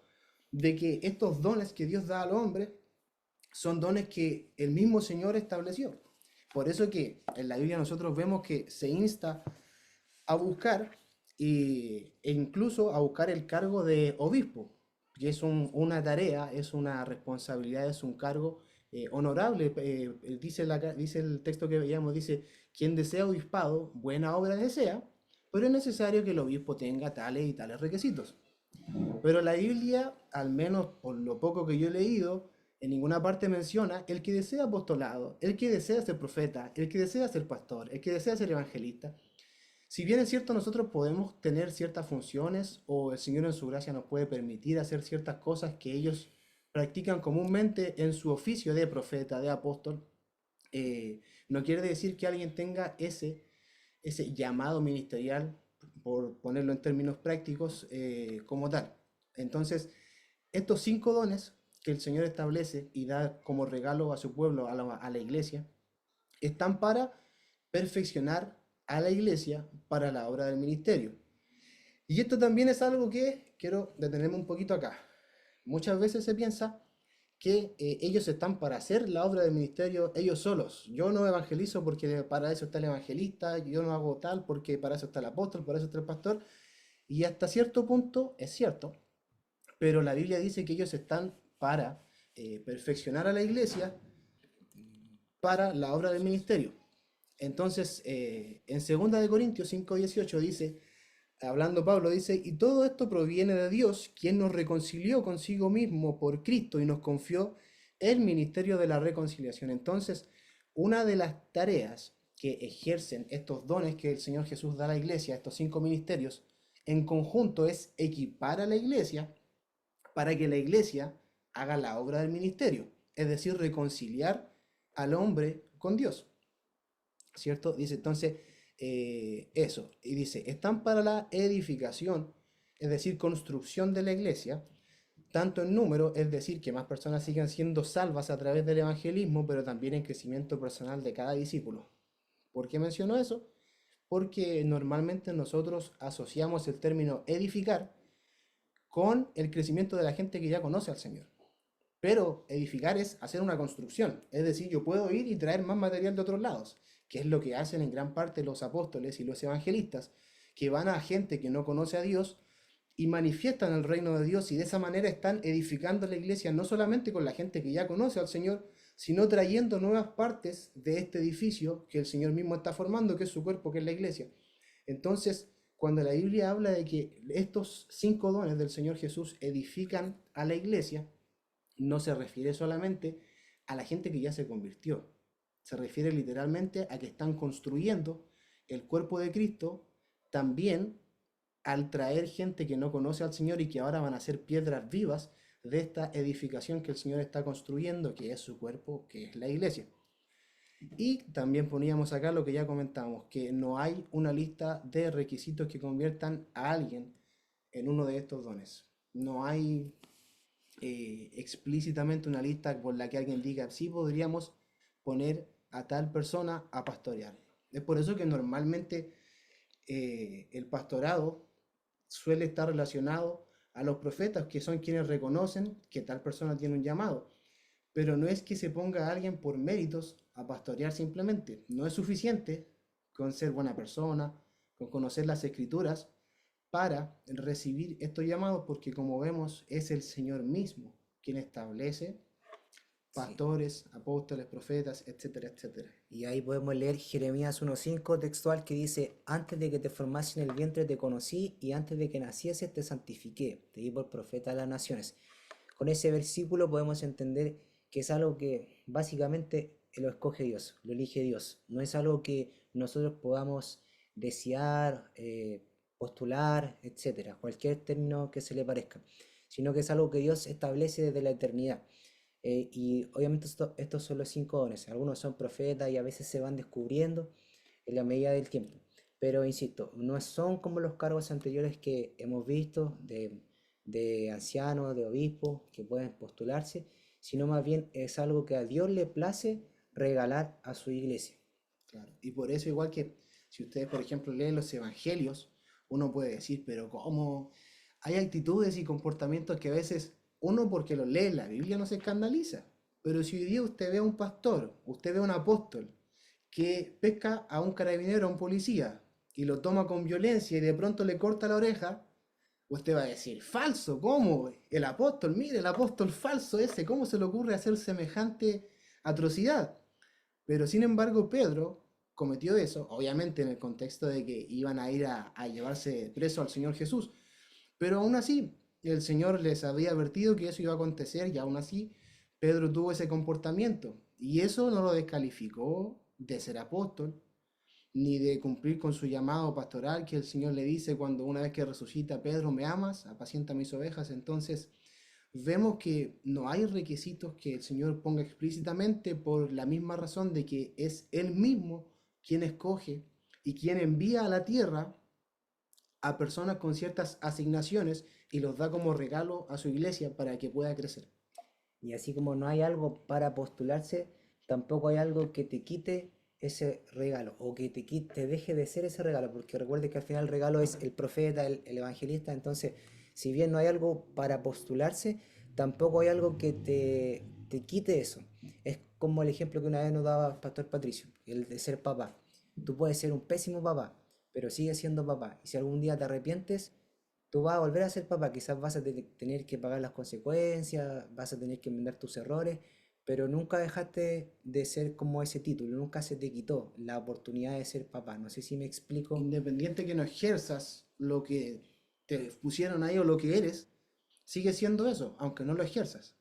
de que estos dones que Dios da al hombre son dones que el mismo Señor estableció. Por eso que en la Biblia nosotros vemos que se insta a buscar e incluso a buscar el cargo de obispo, que es una tarea, es una responsabilidad, es un cargo honorable. Dice el texto que veíamos, dice, quien desea obispado, buena obra desea, pero es necesario que el obispo tenga tales y tales requisitos. Pero la Biblia, al menos por lo poco que yo he leído, en ninguna parte menciona el que desea apostolado, el que desea ser profeta, el que desea ser pastor, el que desea ser evangelista. Si bien es cierto, nosotros podemos tener ciertas funciones o el Señor en su gracia nos puede permitir hacer ciertas cosas que ellos practican comúnmente en su oficio de profeta, de apóstol, no quiere decir que alguien tenga ese llamado ministerial, por ponerlo en términos prácticos, como tal. Entonces, estos 5 dones que el Señor establece y da como regalo a su pueblo, a la iglesia, están para perfeccionar a la iglesia para la obra del ministerio. Y esto también es algo que quiero detenerme un poquito acá. Muchas veces se piensa que ellos están para hacer la obra del ministerio ellos solos. Yo no evangelizo porque para eso está el evangelista, yo no hago tal porque para eso está el apóstol, para eso está el pastor. Y hasta cierto punto es cierto, pero la Biblia dice que ellos están para perfeccionar a la iglesia para la obra del ministerio. Entonces, en 2 de Corintios 5:18 dice, hablando Pablo, dice, y todo esto proviene de Dios, quien nos reconcilió consigo mismo por Cristo y nos confió el ministerio de la reconciliación. Entonces, una de las tareas que ejercen estos dones que el Señor Jesús da a la iglesia, estos 5 ministerios, en conjunto es equipar a la iglesia para que la iglesia haga la obra del ministerio, es decir, reconciliar al hombre con Dios. ¿Cierto? Dice entonces eso, y dice, están para la edificación, es decir, construcción de la iglesia, tanto en número, es decir, que más personas sigan siendo salvas a través del evangelismo, pero también en crecimiento personal de cada discípulo. ¿Por qué menciono eso? Porque normalmente nosotros asociamos el término edificar con el crecimiento de la gente que ya conoce al Señor. Pero edificar es hacer una construcción, es decir, yo puedo ir y traer más material de otros lados, que es lo que hacen en gran parte los apóstoles y los evangelistas, que van a gente que no conoce a Dios y manifiestan el reino de Dios y de esa manera están edificando la iglesia no solamente con la gente que ya conoce al Señor, sino trayendo nuevas partes de este edificio que el Señor mismo está formando, que es su cuerpo, que es la iglesia. Entonces, cuando la Biblia habla de que estos 5 dones del Señor Jesús edifican a la iglesia, no se refiere solamente a la gente que ya se convirtió, se refiere literalmente a que están construyendo el cuerpo de Cristo también al traer gente que no conoce al Señor y que ahora van a ser piedras vivas de esta edificación que el Señor está construyendo, que es su cuerpo, que es la iglesia. Y también poníamos acá lo que ya comentamos, que no hay una lista de requisitos que conviertan a alguien en uno de estos dones. No hay explícitamente una lista por la que alguien diga, sí podríamos poner a tal persona a pastorear. Es por eso que normalmente el pastorado suele estar relacionado a los profetas, que son quienes reconocen que tal persona tiene un llamado. Pero no es que se ponga a alguien por méritos a pastorear simplemente. No es suficiente con ser buena persona, con conocer las escrituras, para recibir estos llamados, porque como vemos es el Señor mismo quien establece Sí. pastores, apóstoles, profetas, etcétera, etcétera. Y ahí podemos leer Jeremías 1:5 textual que dice, antes de que te formase en el vientre te conocí y antes de que nacieses te santifiqué, te di por profeta a las naciones. Con ese versículo podemos entender que es algo que básicamente lo escoge Dios, lo elige Dios. No es algo que nosotros podamos desear, postular, etcétera, cualquier término que se le parezca, sino que es algo que Dios establece desde la eternidad. Y obviamente estos son los 5 dones. Algunos son profetas y a veces se van descubriendo en la medida del tiempo. Pero insisto, no son como los cargos anteriores que hemos visto de ancianos, de obispos que pueden postularse, sino más bien es algo que a Dios le place regalar a su iglesia. Claro. Y por eso, igual que si ustedes, por ejemplo, leen los evangelios, uno puede decir, pero ¿cómo? Hay actitudes y comportamientos que a veces uno, porque los lee en la Biblia, no se escandaliza. Pero si hoy día usted ve a un pastor, usted ve a un apóstol que pesca a un carabinero, a un policía, y lo toma con violencia y de pronto le corta la oreja, usted va a decir, falso, ¿cómo? El apóstol, mire, el apóstol falso ese, ¿cómo se le ocurre hacer semejante atrocidad? Pero sin embargo, Pedro cometió eso, obviamente en el contexto de que iban a ir a llevarse preso al Señor Jesús. Pero aún así, el Señor les había advertido que eso iba a acontecer y aún así Pedro tuvo ese comportamiento. Y eso no lo descalificó de ser apóstol, ni de cumplir con su llamado pastoral que el Señor le dice cuando una vez que resucita, Pedro, ¿me amas? Apacienta mis ovejas. Entonces, vemos que no hay requisitos que el Señor ponga explícitamente por la misma razón de que es Él mismo quien escoge y quien envía a la tierra a personas con ciertas asignaciones y los da como regalo a su iglesia para que pueda crecer. Y así como no hay algo para postularse, tampoco hay algo que te quite ese regalo o que te deje de ser ese regalo, porque recuerde que al final el regalo es el profeta, el evangelista, entonces si bien no hay algo para postularse, tampoco hay algo que te quite eso. Es como el ejemplo que una vez nos daba Pastor Patricio, el de ser papá. Tú puedes ser un pésimo papá, pero sigues siendo papá. Y si algún día te arrepientes, tú vas a volver a ser papá, quizás vas a tener que pagar las consecuencias, vas a tener que enmendar tus errores, pero nunca dejaste de ser como ese título, nunca se te quitó la oportunidad de ser papá. No sé si me explico. Independiente que no ejerzas lo que te pusieron ahí o lo que eres, sigue siendo eso, aunque no lo ejerzas.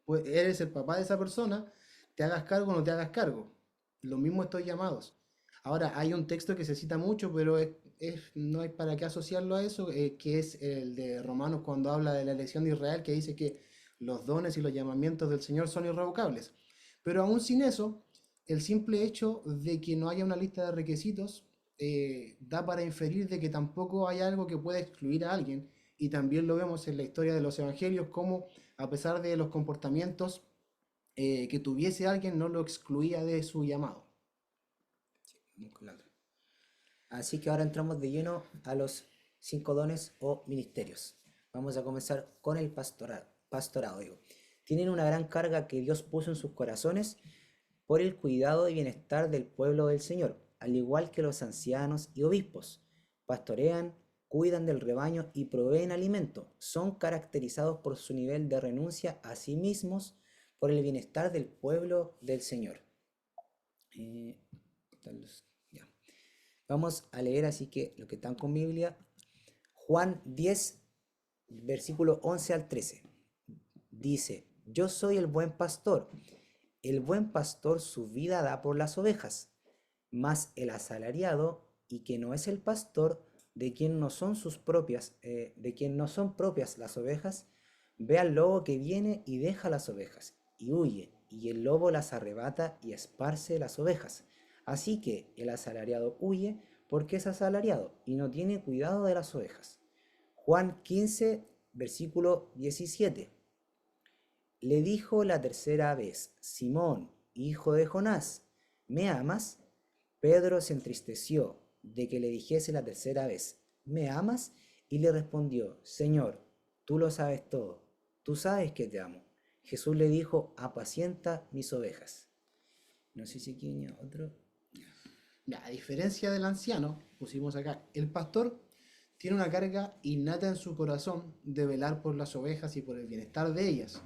Pues eres el papá de esa persona, te hagas cargo o no te hagas cargo. Lo mismo estoy llamados. Ahora, hay un texto que se cita mucho, pero no hay para qué asociarlo a eso, que es el de Romanos cuando habla de la elección de Israel, que dice que los dones y los llamamientos del Señor son irrevocables. Pero aún sin eso, el simple hecho de que no haya una lista de requisitos da para inferir de que tampoco hay algo que pueda excluir a alguien. Y también lo vemos en la historia de los evangelios, como a pesar de los comportamientos que tuviese alguien, no lo excluía de su llamado. Vamos con la otra. Así que ahora entramos de lleno a los 5 dones o ministerios. Vamos a comenzar con el pastorado, digo. Tienen una gran carga que Dios puso en sus corazones por el cuidado y bienestar del pueblo del Señor, al igual que los ancianos y obispos. Pastorean, cuidan del rebaño y proveen alimento. Son caracterizados por su nivel de renuncia a sí mismos por el bienestar del pueblo del Señor. Eh, ya. Vamos a leer así que lo que están con Biblia, Juan 10, versículo 11 al 13. Dice, yo soy el buen pastor. El buen pastor su vida da por las ovejas, mas el asalariado, y que no es el pastor, de quien no son de quien no son propias las ovejas, ve al lobo que viene y deja las ovejas, y huye, y el lobo las arrebata y esparce las ovejas. Así que el asalariado huye porque es asalariado y no tiene cuidado de las ovejas. Juan 15, versículo 17. Le dijo la tercera vez, Simón, hijo de Jonás, ¿me amas? Pedro se entristeció de que le dijese la tercera vez, ¿me amas? Y le respondió, Señor, tú lo sabes todo, tú sabes que te amo. Jesús le dijo, apacienta mis ovejas. No sé si aquí hay otro. Ya, a diferencia del anciano, pusimos acá, el pastor tiene una carga innata en su corazón de velar por las ovejas y por el bienestar de ellas.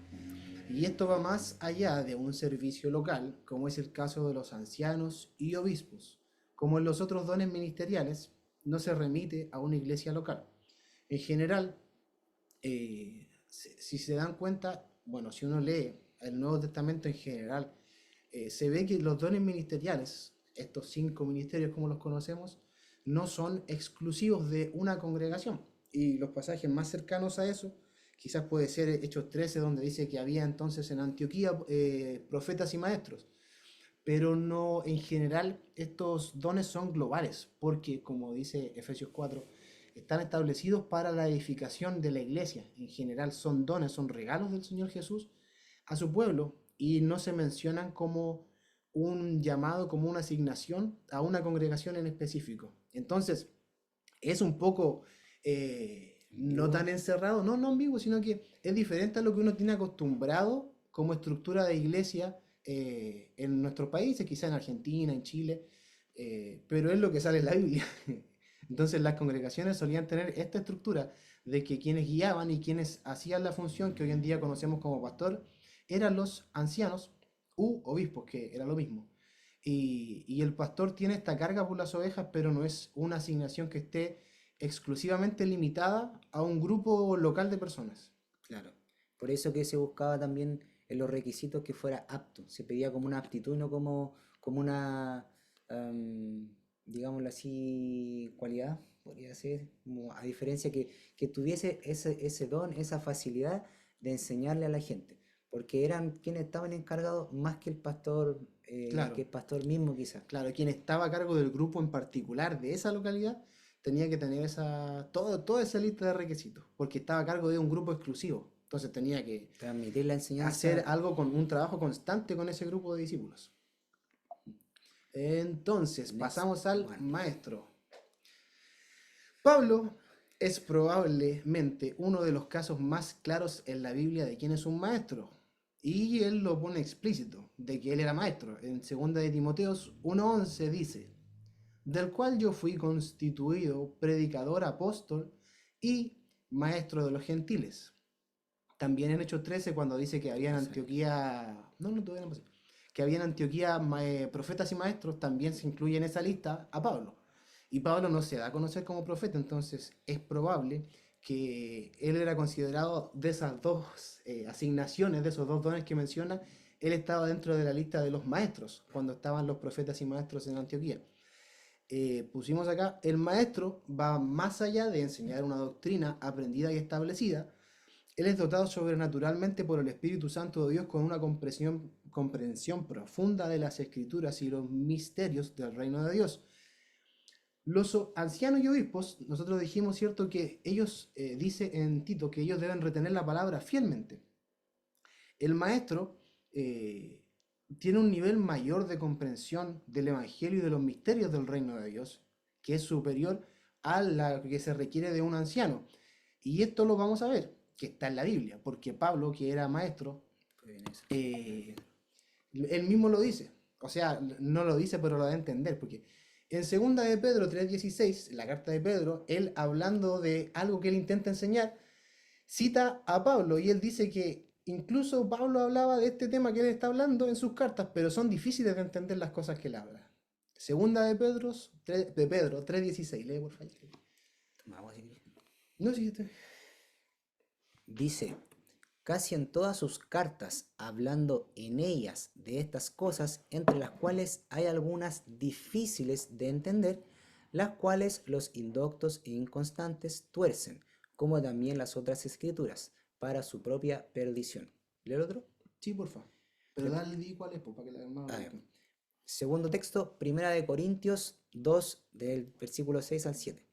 Y esto va más allá de un servicio local, como es el caso de los ancianos y obispos. Como en los otros dones ministeriales, no se remite a una iglesia local. En general, si se dan cuenta, bueno, si uno lee el Nuevo Testamento en general, se ve que los dones ministeriales, estos 5 ministerios como los conocemos, no son exclusivos de una congregación. Y los pasajes más cercanos a eso, quizás puede ser Hechos 13, donde dice que había entonces en Antioquía profetas y maestros. Pero no, en general, estos dones son globales, porque como dice Efesios 4, están establecidos para la edificación de la iglesia. En general son dones, son regalos del Señor Jesús a su pueblo y no se mencionan como un llamado, como una asignación a una congregación en específico. Entonces, es un poco no Ambiguo. tan encerrado, no ambiguo, sino que es diferente a lo que uno tiene acostumbrado como estructura de iglesia en nuestros países, quizá en Argentina, en Chile, pero es lo que sale en la Biblia. Entonces las congregaciones solían tener esta estructura de que quienes guiaban y quienes hacían la función que hoy en día conocemos como pastor eran los ancianos u obispos, que era lo mismo. Y el pastor tiene esta carga por las ovejas, pero no es una asignación que esté exclusivamente limitada a un grupo local de personas. Claro. Por eso que se buscaba también en los requisitos que fuera apto. Se pedía como una aptitud, no como una, digámoslo así, cualidad, podría ser. A diferencia que tuviese ese don, esa facilidad de enseñarle a la gente. Porque eran quienes estaban encargados más que Claro, el pastor mismo quizás. claro, quien estaba a cargo del grupo en particular de esa localidad tenía que tener toda esa lista de requisitos, porque estaba a cargo de un grupo exclusivo. Entonces tenía que Transmitir la hacer enseñanza. algo con un trabajo constante con ese grupo de discípulos. Entonces, Next pasamos al one. maestro. Pablo es probablemente uno de los casos más claros en la Biblia de quién es un maestro. Y él lo pone explícito, de que él era maestro. En 2 de Timoteos 1:11 dice, del cual yo fui constituido predicador, apóstol y maestro de los gentiles. También en Hechos 13, cuando dice que había en Exacto. Antioquía, no, todavía no pasé, que había en Antioquía profetas y maestros, también se incluye en esa lista a Pablo. Y Pablo no se da a conocer como profeta, entonces es probable que él era considerado de esas dos asignaciones, de esos dos dones que menciona, él estaba dentro de la lista de los maestros, cuando estaban los profetas y maestros en Antioquía. Pusimos acá, el maestro va más allá de enseñar una doctrina aprendida y establecida, él es dotado sobrenaturalmente por el Espíritu Santo de Dios con una comprensión profunda de las escrituras y los misterios del reino de Dios. Los ancianos y obispos, nosotros dijimos, ¿cierto?, que ellos, dice en Tito, que ellos deben retener la palabra fielmente. El maestro tiene un nivel mayor de comprensión del Evangelio y de los misterios del reino de Dios, que es superior a la que se requiere de un anciano. Y esto lo vamos a ver, que está en la Biblia, porque Pablo, que era maestro, Fue bien eso. eh, él mismo lo dice. O sea, no lo dice, pero lo da a entender, porque en 2 de Pedro 3:16, la carta de Pedro, él hablando de algo que él intenta enseñar, cita a Pablo y él dice que incluso Pablo hablaba de este tema que él está hablando en sus cartas, pero son difíciles de entender las cosas que él habla. 2 de Pedro 3:16, lee por favor. Toma agua si quieres. No, sí, este. Dice, casi en todas sus cartas, hablando en ellas de estas cosas, entre las cuales hay algunas difíciles de entender, las cuales los indoctos e inconstantes tuercen, como también las otras escrituras, para su propia perdición. ¿Lee el otro? Sí, porfa. Pero dale, di cuál es, pues, para que la hermano A lo ver, busque. segundo texto, Primera de Corintios 2, del versículo 6 al 7.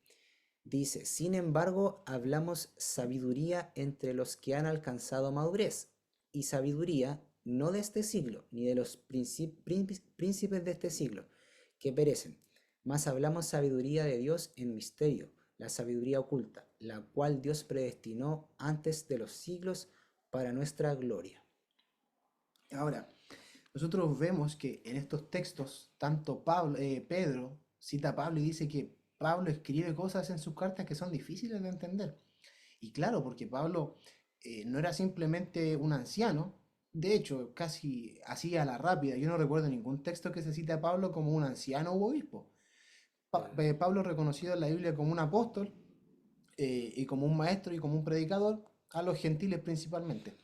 Dice, sin embargo, hablamos sabiduría entre los que han alcanzado madurez, y sabiduría no de este siglo, ni de los príncipes de este siglo, que perecen, mas hablamos sabiduría de Dios en misterio, la sabiduría oculta, la cual Dios predestinó antes de los siglos para nuestra gloria. Ahora, nosotros vemos que en estos textos, tanto Pedro cita a Pablo y dice que Pablo escribe cosas en sus cartas que son difíciles de entender. Y claro, porque Pablo no era simplemente un anciano, de hecho, casi así a la rápida, yo no recuerdo ningún texto que se cite a Pablo como un anciano u obispo. Claro. Pablo es reconocido en la Biblia como un apóstol y como un maestro y como un predicador a los gentiles principalmente.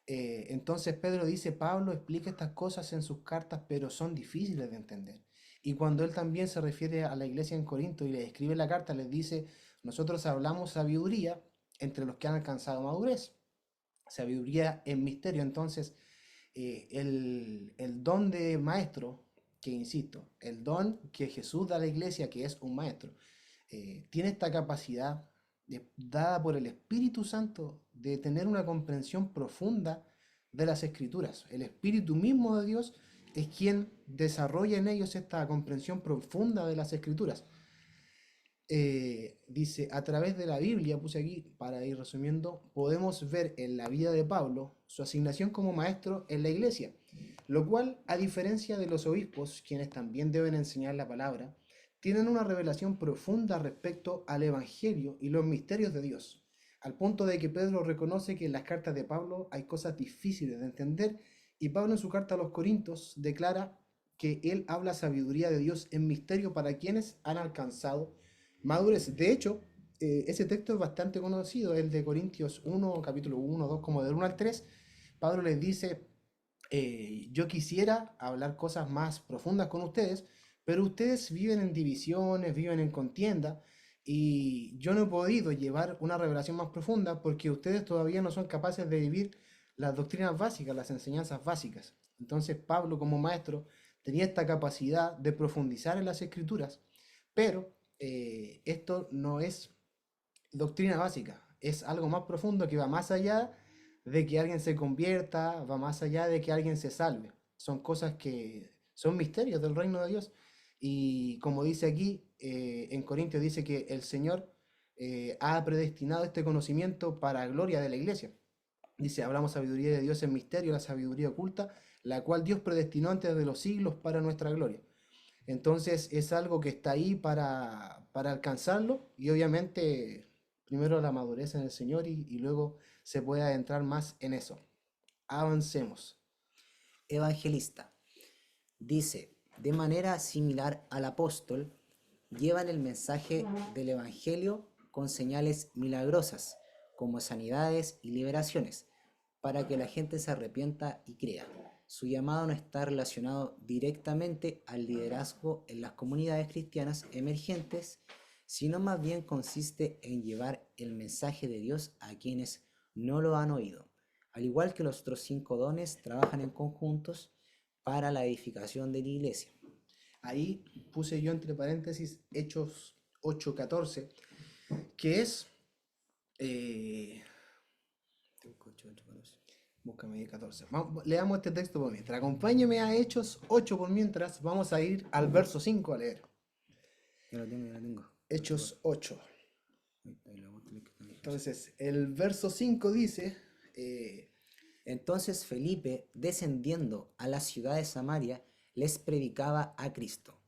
Entonces Pedro dice, Pablo explica estas cosas en sus cartas, pero son difíciles de entender. Y cuando él también se refiere a la iglesia en Corinto y les escribe la carta, les dice, nosotros hablamos sabiduría entre los que han alcanzado madurez, sabiduría en misterio. Entonces, el don de maestro, que insisto, el don que Jesús da a la iglesia, que es un maestro, tiene esta capacidad dada por el Espíritu Santo de tener una comprensión profunda de las Escrituras. El Espíritu mismo de Dios es quien desarrolla en ellos esta comprensión profunda de las Escrituras. Dice, a través de la Biblia, puse aquí para ir resumiendo, podemos ver en la vida de Pablo su asignación como maestro en la iglesia, lo cual, a diferencia de los obispos, quienes también deben enseñar la palabra, tienen una revelación profunda respecto al Evangelio y los misterios de Dios, al punto de que Pedro reconoce que en las cartas de Pablo hay cosas difíciles de entender, y Pablo en su carta a los Corintios declara que él habla sabiduría de Dios en misterio para quienes han alcanzado madurez. De hecho, ese texto es bastante conocido, el de Corintios 1, capítulo 1, 2, como del 1 al 3. Pablo les dice, yo quisiera hablar cosas más profundas con ustedes, pero ustedes viven en divisiones, viven en contienda, y yo no he podido llevar una revelación más profunda porque ustedes todavía no son capaces de vivir las doctrinas básicas, las enseñanzas básicas. Entonces Pablo como maestro tenía esta capacidad de profundizar en las escrituras, pero esto no es doctrina básica, es algo más profundo que va más allá de que alguien se convierta, va más allá de que alguien se salve. Son cosas que son misterios del reino de Dios. Y como dice aquí, en Corintios dice que el Señor ha predestinado este conocimiento para gloria de la iglesia. Dice, hablamos sabiduría de Dios en misterio, la sabiduría oculta, la cual Dios predestinó antes de los siglos para nuestra gloria. Entonces es algo que está ahí para alcanzarlo y obviamente primero la madurez en el Señor y luego se puede adentrar más en eso. Avancemos. Evangelista. Dice, de manera similar al apóstol, llevan el mensaje del Evangelio con señales milagrosas, como sanidades y liberaciones, para que la gente se arrepienta y crea. Su llamado no está relacionado directamente al liderazgo en las comunidades cristianas emergentes, sino más bien consiste en llevar el mensaje de Dios a quienes no lo han oído. Al igual que los otros 5 dones, trabajan en conjuntos para la edificación de la iglesia. Ahí puse yo entre paréntesis Hechos 8:14, que es... búscame ahí 14. Leamos este texto por mientras. Acompáñeme a Hechos 8 por mientras. Vamos a ir al verso 5 a leer. Ya lo tengo. Hechos 8. Ahí la botella que está ahí. Entonces, el verso 5 dice... Entonces Felipe, descendiendo a la ciudad de Samaria, les predicaba a Cristo.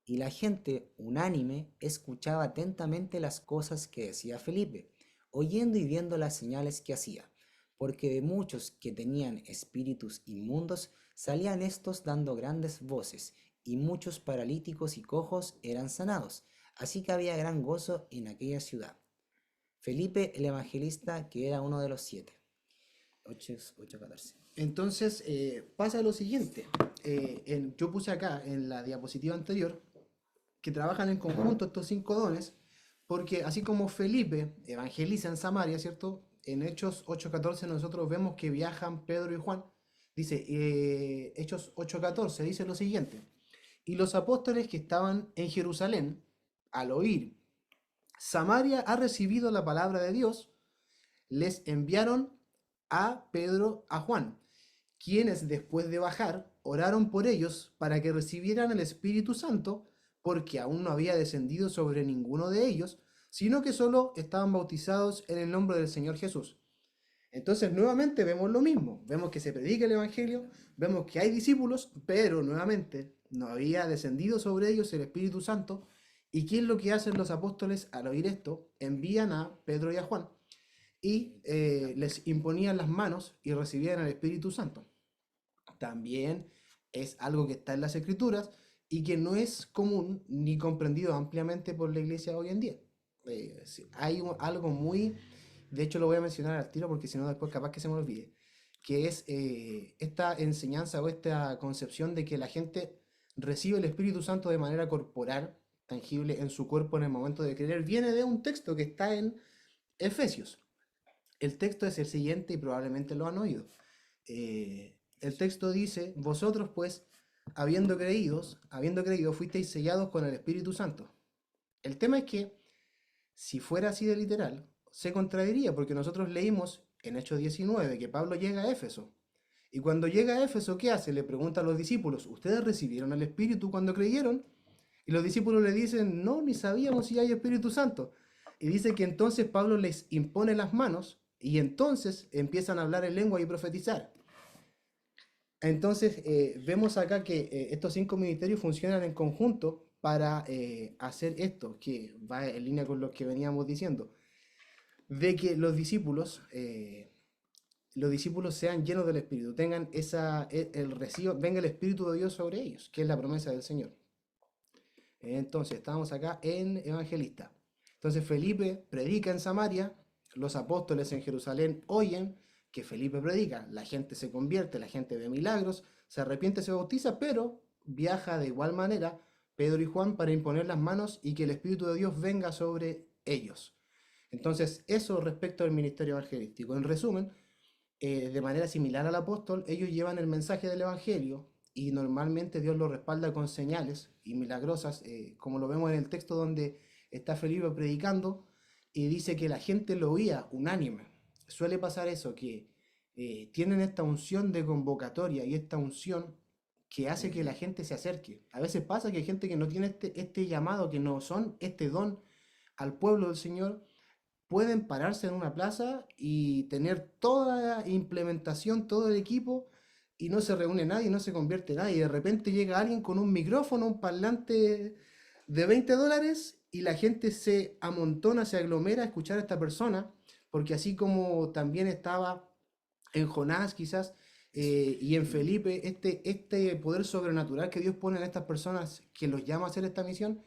Y la gente, unánime, escuchaba atentamente las cosas que decía Felipe, oyendo y viendo las señales que hacía, porque de muchos que tenían espíritus inmundos salían estos dando grandes voces, y muchos paralíticos y cojos eran sanados, así que había gran gozo en aquella ciudad. Felipe el evangelista, que era uno de los 7. 8:14. Entonces pasa lo siguiente. Yo puse acá en la diapositiva anterior que trabajan en conjunto estos 5 dones, porque así como Felipe evangeliza en Samaria, ¿cierto? En Hechos 8:14 nosotros vemos que viajan Pedro y Juan. Dice, Hechos 8:14 dice lo siguiente. Y los apóstoles que estaban en Jerusalén, al oír, Samaria ha recibido la palabra de Dios, les enviaron a Pedro, a Juan, quienes después de bajar oraron por ellos para que recibieran el Espíritu Santo, porque aún no había descendido sobre ninguno de ellos, sino que solo estaban bautizados en el nombre del Señor Jesús. Entonces nuevamente vemos lo mismo, vemos que se predica el Evangelio, vemos que hay discípulos, pero nuevamente no había descendido sobre ellos el Espíritu Santo. ¿Y qué es lo que hacen los apóstoles al oír esto? Envían a Pedro y a Juan y les imponían las manos y recibían el Espíritu Santo. También es algo que está en las Escrituras y que no es común ni comprendido ampliamente por la iglesia hoy en día. Sí, hay algo muy, de hecho lo voy a mencionar al tiro porque si no después capaz que se me olvide, que es esta enseñanza o esta concepción de que la gente recibe el Espíritu Santo de manera corporal, tangible en su cuerpo en el momento de creer, viene de un texto que está en Efesios. El texto es el siguiente y probablemente lo han oído. El texto dice, vosotros pues, habiendo creído, fuisteis sellados con el Espíritu Santo. El tema es que, si fuera así de literal, se contradiría, porque nosotros leímos en Hechos 19 que Pablo llega a Éfeso. Y cuando llega a Éfeso, ¿qué hace? Le pregunta a los discípulos, ¿ustedes recibieron el Espíritu cuando creyeron? Y los discípulos le dicen, no, ni sabíamos si hay Espíritu Santo. Y dice que entonces Pablo les impone las manos y entonces empiezan a hablar en lengua y profetizar. Entonces vemos acá que estos 5 ministerios funcionan en conjunto para hacer esto, que va en línea con lo que veníamos diciendo, de que los discípulos sean llenos del Espíritu, tengan venga el Espíritu de Dios sobre ellos, que es la promesa del Señor. Entonces, estamos acá en Evangelista. Entonces, Felipe predica en Samaria, los apóstoles en Jerusalén oyen que Felipe predica, la gente se convierte, la gente ve milagros, se arrepiente, se bautiza, pero viaja de igual manera Pedro y Juan para imponer las manos y que el Espíritu de Dios venga sobre ellos. Entonces, eso respecto al ministerio evangelístico. En resumen, de manera similar al apóstol, ellos llevan el mensaje del Evangelio y normalmente Dios lo respalda con señales y milagrosas, como lo vemos en el texto donde está Felipe predicando y dice que la gente lo oía unánime. Suele pasar eso, que tienen esta unción de convocatoria y esta unción que hace que la gente se acerque. A veces pasa que hay gente que no tiene este llamado, que no son este don al pueblo del Señor, pueden pararse en una plaza y tener toda la implementación, todo el equipo, y no se reúne nadie, no se convierte nadie. Y de repente llega alguien con un micrófono, un parlante de $20, y la gente se amontona, se aglomera a escuchar a esta persona, porque así como también estaba en Jonás quizás, y en Felipe, este poder sobrenatural que Dios pone en estas personas que los llama a hacer esta misión,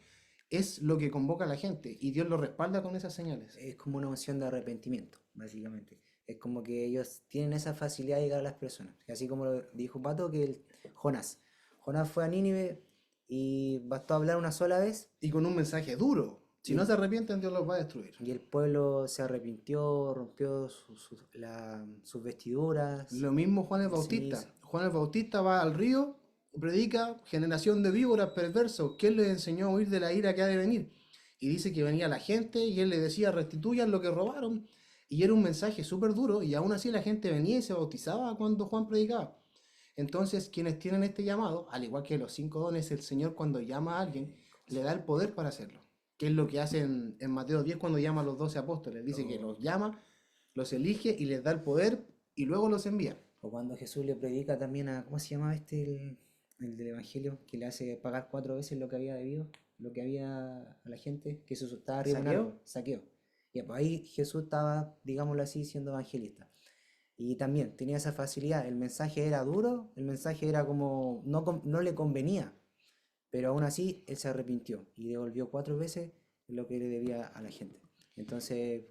es lo que convoca a la gente y Dios lo respalda con esas señales. Es como una unción de arrepentimiento, básicamente. Es como que ellos tienen esa facilidad de llegar a las personas. Así como lo dijo Pato, que Jonás. Jonás fue a Nínive y bastó hablar una sola vez Y con un mensaje duro. Si no se arrepienten, Dios los va a destruir. y el pueblo se arrepintió, rompió sus vestiduras. Lo mismo Juan el Bautista. ceniza. Juan el Bautista va al río, predica, generación de víboras perversos. ¿Quién les enseñó a huir de la ira que ha de venir? Y dice que venía la gente y él le decía, restituyan lo que robaron. Y era un mensaje súper duro y aún así la gente venía y se bautizaba cuando Juan predicaba. Entonces, quienes tienen este llamado, al igual que los 5 dones, el Señor cuando llama a alguien, le da el poder para hacerlo. Que es lo que hace en Mateo 10 cuando llama a los 12 apóstoles. Dice que los llama, los elige y les da el poder y luego los envía. O cuando Jesús le predica también a, ¿cómo se llama el del Evangelio? Que le hace pagar 4 veces lo que había debido, lo que había a la gente, que se estaba arriba de un ¿Saqueo? árbol, saqueo. Y pues ahí Jesús estaba, digámoslo así, siendo evangelista. Y también tenía esa facilidad, el mensaje era duro, el mensaje era como, no le convenía, pero aún así él se arrepintió y devolvió 4 veces lo que le debía a la gente. Entonces,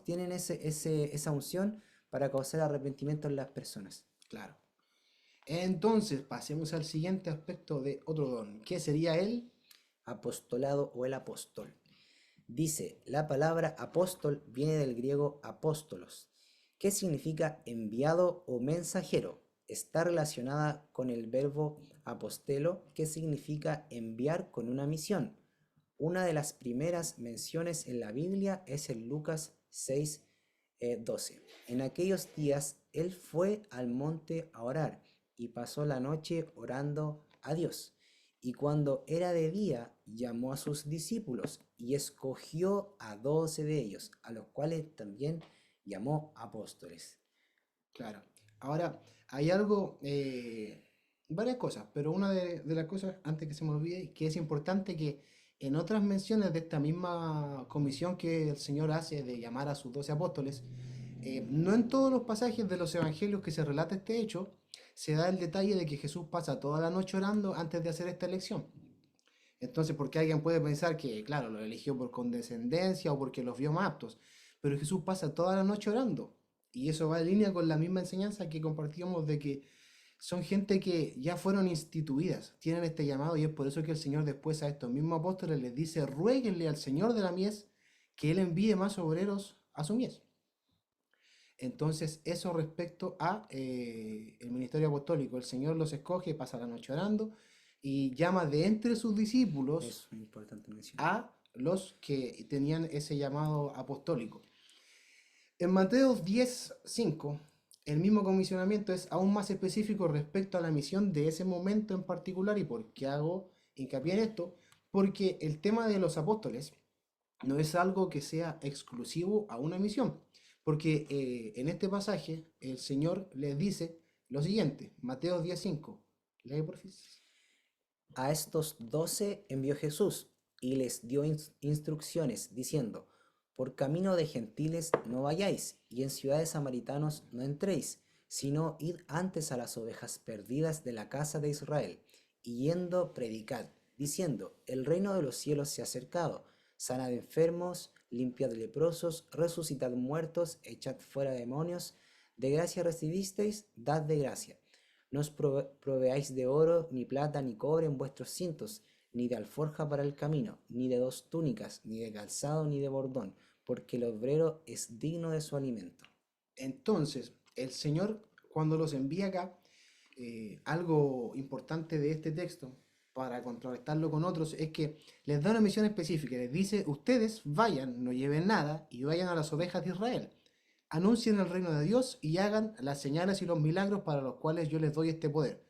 tienen esa unción para causar arrepentimiento en las personas. Claro. Entonces, pasemos al siguiente aspecto de otro don. ¿Qué sería él? Apostolado o el apóstol. Dice, la palabra apóstol viene del griego apóstolos, que significa enviado o mensajero. Está relacionada con el verbo apostelo, que significa enviar con una misión. Una de las primeras menciones en la Biblia es en Lucas 6:12. En aquellos días él fue al monte a orar y pasó la noche orando a Dios. Y cuando era de día, llamó a sus discípulos y escogió a 12 de ellos, a los cuales también llamó apóstoles. Claro. Ahora, hay algo, varias cosas, pero una de las cosas, antes que se me olvide, que es importante que en otras menciones de esta misma comisión que el Señor hace de llamar a sus 12 apóstoles, no en todos los pasajes de los evangelios que se relata este hecho, se da el detalle de que Jesús pasa toda la noche orando antes de hacer esta elección. Entonces, porque alguien puede pensar que, claro, lo eligió por condescendencia o porque los vio más aptos, pero Jesús pasa toda la noche orando. Y eso va en línea con la misma enseñanza que compartíamos de que son gente que ya fueron instituidas, tienen este llamado y es por eso que el Señor después a estos mismos apóstoles les dice, ruéguenle al Señor de la mies que Él envíe más obreros a su mies. Entonces, eso respecto a el ministerio apostólico, el Señor los escoge, pasa la noche orando y llama de entre sus discípulos Es muy importante mencionar. a los que tenían ese llamado apostólico. En Mateo 10:5, el mismo comisionamiento es aún más específico respecto a la misión de ese momento en particular. ¿Y por qué hago hincapié en esto? Porque el tema de los apóstoles no es algo que sea exclusivo a una misión. Porque en este pasaje el Señor les dice lo siguiente, Mateo 10:5. Lee por favor. A estos 12 envió Jesús y les dio instrucciones, diciendo, por camino de gentiles no vayáis, y en ciudades samaritanos no entréis, sino id antes a las ovejas perdidas de la casa de Israel, y yendo predicad, diciendo, el reino de los cielos se ha acercado, sanad enfermos, limpiad leprosos, resucitad muertos, echad fuera demonios, de gracia recibisteis, dad de gracia. No os proveáis de oro, ni plata, ni cobre en vuestros cintos, ni de alforja para el camino, ni de 2 túnicas, ni de calzado, ni de bordón, porque el obrero es digno de su alimento. Entonces, el Señor, cuando los envía acá, algo importante de este texto, para contrarrestarlo con otros, es que les da una misión específica. Les dice, ustedes vayan, no lleven nada, y vayan a las ovejas de Israel. Anuncien el reino de Dios y hagan las señales y los milagros para los cuales yo les doy este poder.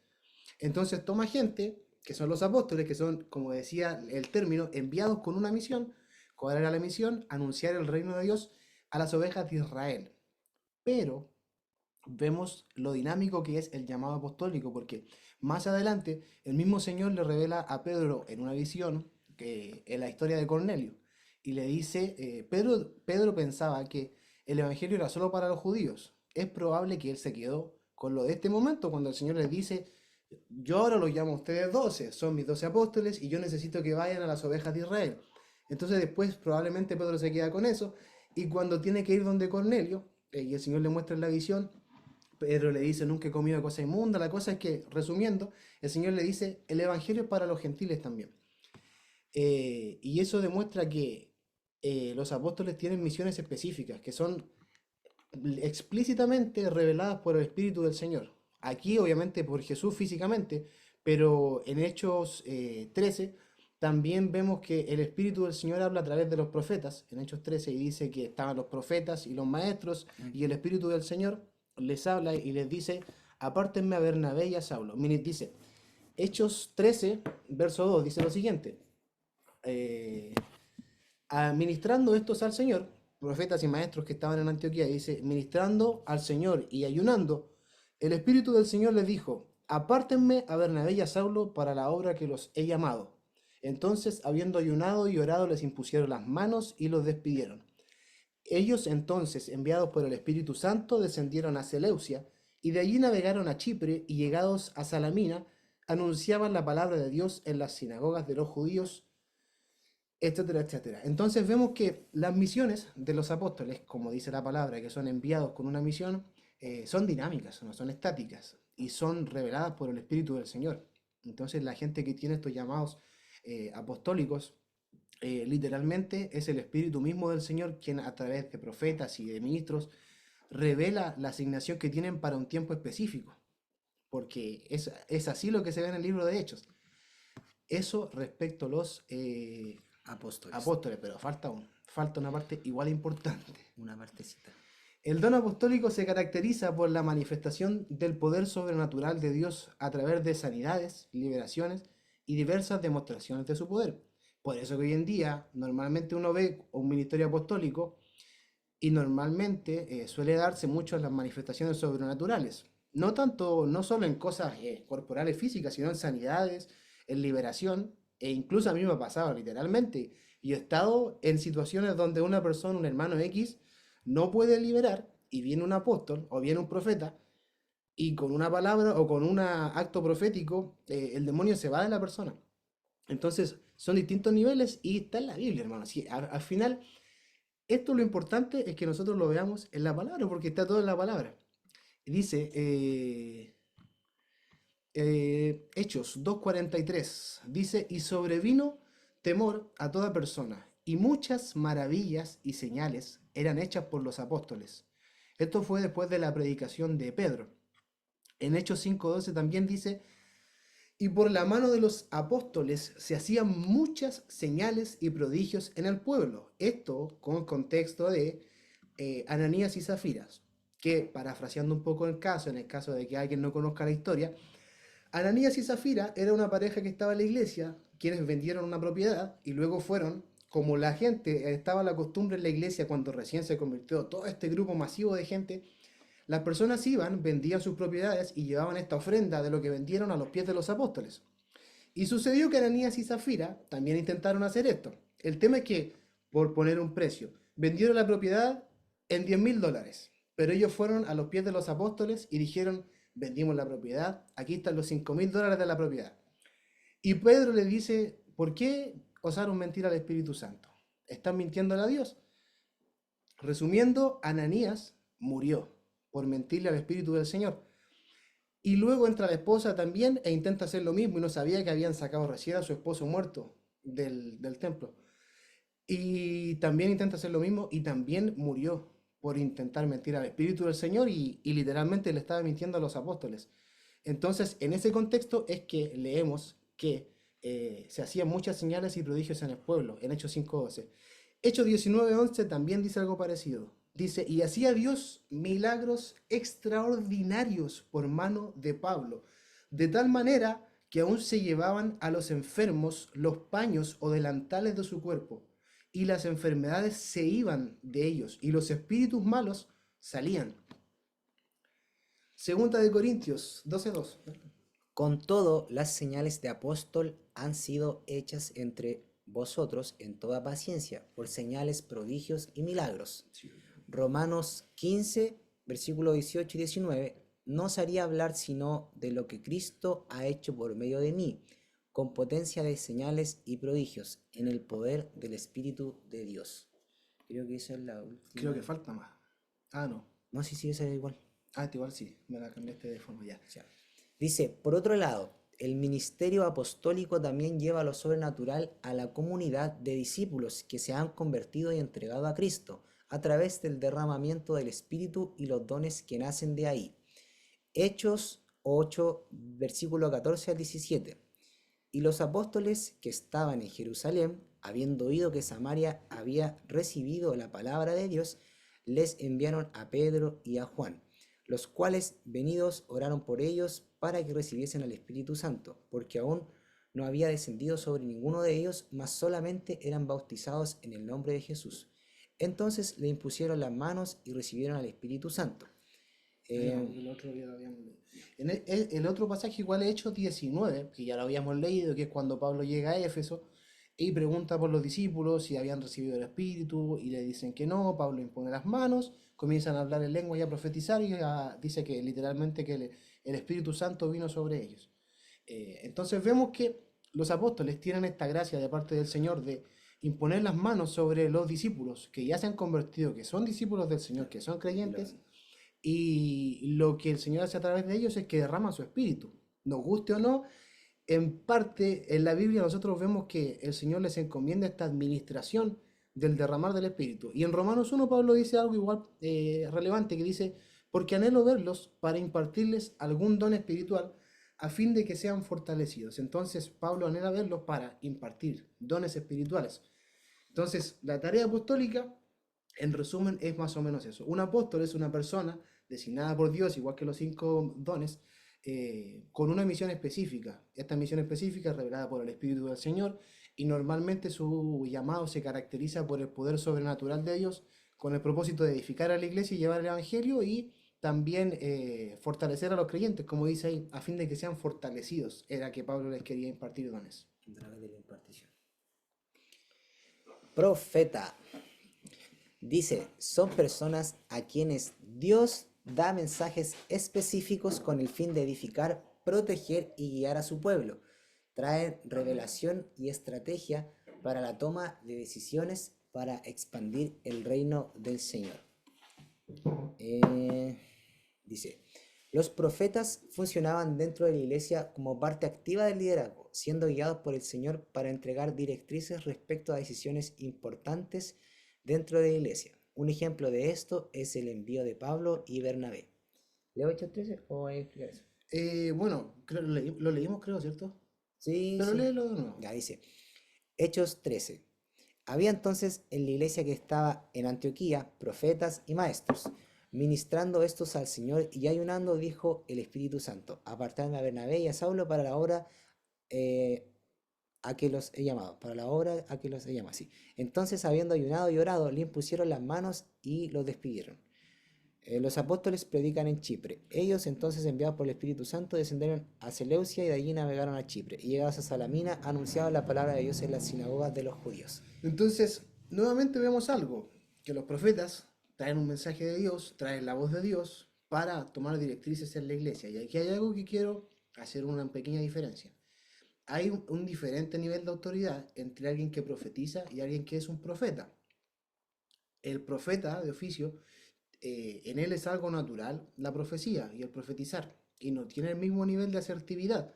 Entonces toma gente, que son los apóstoles, que son, como decía el término, enviados con una misión. ¿Cuál era la misión? Anunciar el reino de Dios a las ovejas de Israel. Pero vemos lo dinámico que es el llamado apostólico, porque más adelante el mismo Señor le revela a Pedro en una visión, que en la historia de Cornelio, y le dice, Pedro pensaba que el Evangelio era solo para los judíos. Es probable que él se quedó con lo de este momento, cuando el Señor le dice, yo ahora los llamo a ustedes 12, son mis 12 apóstoles y yo necesito que vayan a las ovejas de Israel. Entonces después probablemente Pedro se queda con eso y cuando tiene que ir donde Cornelio, y el Señor le muestra la visión, Pedro le dice, nunca he comido cosa inmunda. La cosa es que, resumiendo, el Señor le dice, el Evangelio es para los gentiles también. Y eso demuestra que los apóstoles tienen misiones específicas, que son explícitamente reveladas por el Espíritu del Señor. Aquí, obviamente, por Jesús físicamente, pero en Hechos 13 también vemos que el Espíritu del Señor habla a través de los profetas, en Hechos 13, y dice que estaban los profetas y los maestros, y el Espíritu del Señor les habla y les dice, apártenme a Bernabé y a Saulo. Miren, dice, Hechos 13, verso 2, dice lo siguiente, administrando estos al Señor, profetas y maestros que estaban en Antioquía, dice, ministrando al Señor y ayunando, el Espíritu del Señor les dijo, apártenme a Bernabé y a Saulo para la obra que los he llamado. Entonces, habiendo ayunado y orado, les impusieron las manos y los despidieron. Ellos entonces, enviados por el Espíritu Santo, descendieron a Seleucia, y de allí navegaron a Chipre, y llegados a Salamina, anunciaban la palabra de Dios en las sinagogas de los judíos, etcétera, etcétera. Entonces vemos que las misiones de los apóstoles, como dice la palabra, que son enviados con una misión, son dinámicas, no son estáticas, y son reveladas por el Espíritu del Señor. Entonces la gente que tiene estos llamados apostólicos, literalmente es el Espíritu mismo del Señor quien a través de profetas y de ministros revela la asignación que tienen para un tiempo específico, porque es así lo que se ve en el libro de Hechos. Eso respecto a los Apóstoles, apóstoles, pero falta una parte igual importante. una partecita. El don apostólico se caracteriza por la manifestación del poder sobrenatural de Dios a través de sanidades, liberaciones y diversas demostraciones de su poder. Por eso que hoy en día normalmente uno ve un ministerio apostólico y normalmente suele darse mucho en las manifestaciones sobrenaturales. No tanto, no solo en cosas corporales físicas, sino en sanidades, en liberación, e incluso a mí me ha pasado literalmente. Yo he estado en situaciones donde una persona, un hermano X, no puede liberar y viene un apóstol o viene un profeta y con una palabra o con un acto profético, el demonio se va de la persona. Entonces, son distintos niveles y está en la Biblia, hermano. Así, al final, esto lo importante es que nosotros lo veamos en la palabra, porque está todo en la palabra. Dice, Hechos 2:43, dice, y sobrevino temor a toda persona, y muchas maravillas y señales eran hechas por los apóstoles. Esto fue después de la predicación de Pedro. En Hechos 5:12 también dice, y por la mano de los apóstoles se hacían muchas señales y prodigios en el pueblo. Esto con el contexto de Ananías y Zafiras, que parafraseando un poco el caso, en el caso de que alguien no conozca la historia, Ananías y Zafira era una pareja que estaba en la iglesia, quienes vendieron una propiedad y luego fueron, como la gente, estaba la costumbre en la iglesia cuando recién se convirtió todo este grupo masivo de gente, las personas iban, vendían sus propiedades y llevaban esta ofrenda de lo que vendieron a los pies de los apóstoles. Y sucedió que Ananías y Zafira también intentaron hacer esto. El tema es que, por poner un precio, vendieron la propiedad en $10,000, pero ellos fueron a los pies de los apóstoles y dijeron, vendimos la propiedad, aquí están los $5,000 de la propiedad. Y Pedro le dice, ¿por qué osaron mentir al Espíritu Santo? Están mintiéndole a Dios. Resumiendo, Ananías murió por mentirle al Espíritu del Señor. Y luego entra la esposa también e intenta hacer lo mismo y no sabía que habían sacado recién a su esposo muerto del templo. Y también intenta hacer lo mismo y también murió por intentar mentir al Espíritu del Señor y literalmente le estaba mintiendo a los apóstoles. Entonces, en ese contexto es que leemos que se hacían muchas señales y prodigios en el pueblo, en Hechos 5:12. Hechos 19:11 también dice algo parecido. Dice, y hacía Dios milagros extraordinarios por mano de Pablo, de tal manera que aún se llevaban a los enfermos los paños o delantales de su cuerpo, y las enfermedades se iban de ellos, y los espíritus malos salían. Segunda de Corintios 12:2. Con todo, las señales de apóstol han sido hechas entre vosotros en toda paciencia, por señales, prodigios y milagros. Romanos 15, versículos 18 y 19, no os haría hablar sino de lo que Cristo ha hecho por medio de mí, con potencia de señales y prodigios, en el poder del Espíritu de Dios. Creo que esa es la última. Creo que falta más. Ah, no. No sé si esa es igual. Ah, igual sí, me la cambiaste de forma ya. Ya. Dice, por otro lado, el ministerio apostólico también lleva lo sobrenatural a la comunidad de discípulos que se han convertido y entregado a Cristo a través del derramamiento del Espíritu y los dones que nacen de ahí. Hechos 8, versículo 14 al 17. Y los apóstoles que estaban en Jerusalén, habiendo oído que Samaria había recibido la palabra de Dios, les enviaron a Pedro y a Juan, los cuales venidos oraron por ellos para que recibiesen al Espíritu Santo, porque aún no había descendido sobre ninguno de ellos, mas solamente eran bautizados en el nombre de Jesús. Entonces le impusieron las manos y recibieron al Espíritu Santo. El otro ya lo habíamos leído. El otro pasaje igual es Hechos 19, que ya lo habíamos leído, que es cuando Pablo llega a Éfeso y pregunta por los discípulos si habían recibido el Espíritu y le dicen que no. Pablo impone las manos, comienzan a hablar en lengua y a profetizar y dice que literalmente que el Espíritu Santo vino sobre ellos. Entonces vemos que los apóstoles tienen esta gracia de parte del Señor de imponer las manos sobre los discípulos que ya se han convertido, que son discípulos del Señor, que son creyentes, y lo que el Señor hace a través de ellos es que derrama su espíritu. Nos guste o no, en parte en la Biblia nosotros vemos que el Señor les encomienda esta administración del derramar del espíritu. Y en Romanos 1 Pablo dice algo igual relevante, que dice, porque anhelo verlos para impartirles algún don espiritual a fin de que sean fortalecidos. Entonces Pablo anhela verlos para impartir dones espirituales. Entonces la tarea apostólica En resumen, es más o menos eso. Un apóstol es una persona designada por Dios, igual que los 5 dones, con una misión específica. Esta misión específica es revelada por el Espíritu del Señor y normalmente su llamado se caracteriza por el poder sobrenatural de Dios con el propósito de edificar a la iglesia y llevar el Evangelio y también fortalecer a los creyentes, como dice ahí, a fin de que sean fortalecidos. Era que Pablo les quería impartir dones. A través de la impartición. Profeta. Dice, son personas a quienes Dios da mensajes específicos con el fin de edificar, proteger y guiar a su pueblo. Traen revelación y estrategia para la toma de decisiones para expandir el reino del Señor. Dice, los profetas funcionaban dentro de la iglesia como parte activa del liderazgo, siendo guiados por el Señor para entregar directrices respecto a decisiones importantes dentro de la iglesia. Un ejemplo de esto es el envío de Pablo y Bernabé. ¿Leo Hechos 13 o hay que explicar eso? Bueno, lo leímos, creo, ¿cierto? Sí, Pero sí. léelo de nuevo. Ya dice, Hechos 13. Había entonces en la iglesia que estaba en Antioquía profetas y maestros. Ministrando estos al Señor y ayunando, dijo el Espíritu Santo, apartadme a Bernabé y a Saulo para la obra a que los he llamado, para la obra a que los he llamado, sí. Entonces, habiendo ayunado y orado, le impusieron las manos y los despidieron. Los apóstoles predican en Chipre. Ellos, entonces enviados por el Espíritu Santo, descendieron a Seleucia y de allí navegaron a Chipre. Y llegados a Salamina, anunciaban la palabra de Dios en las sinagogas de los judíos. Entonces, nuevamente vemos algo, que los profetas traen un mensaje de Dios, traen la voz de Dios para tomar directrices en la iglesia. Y aquí hay algo que quiero hacer una pequeña diferencia. Hay un diferente nivel de autoridad entre alguien que profetiza y alguien que es un profeta. El profeta de oficio, en él es algo natural la profecía y el profetizar, y no tiene el mismo nivel de asertividad.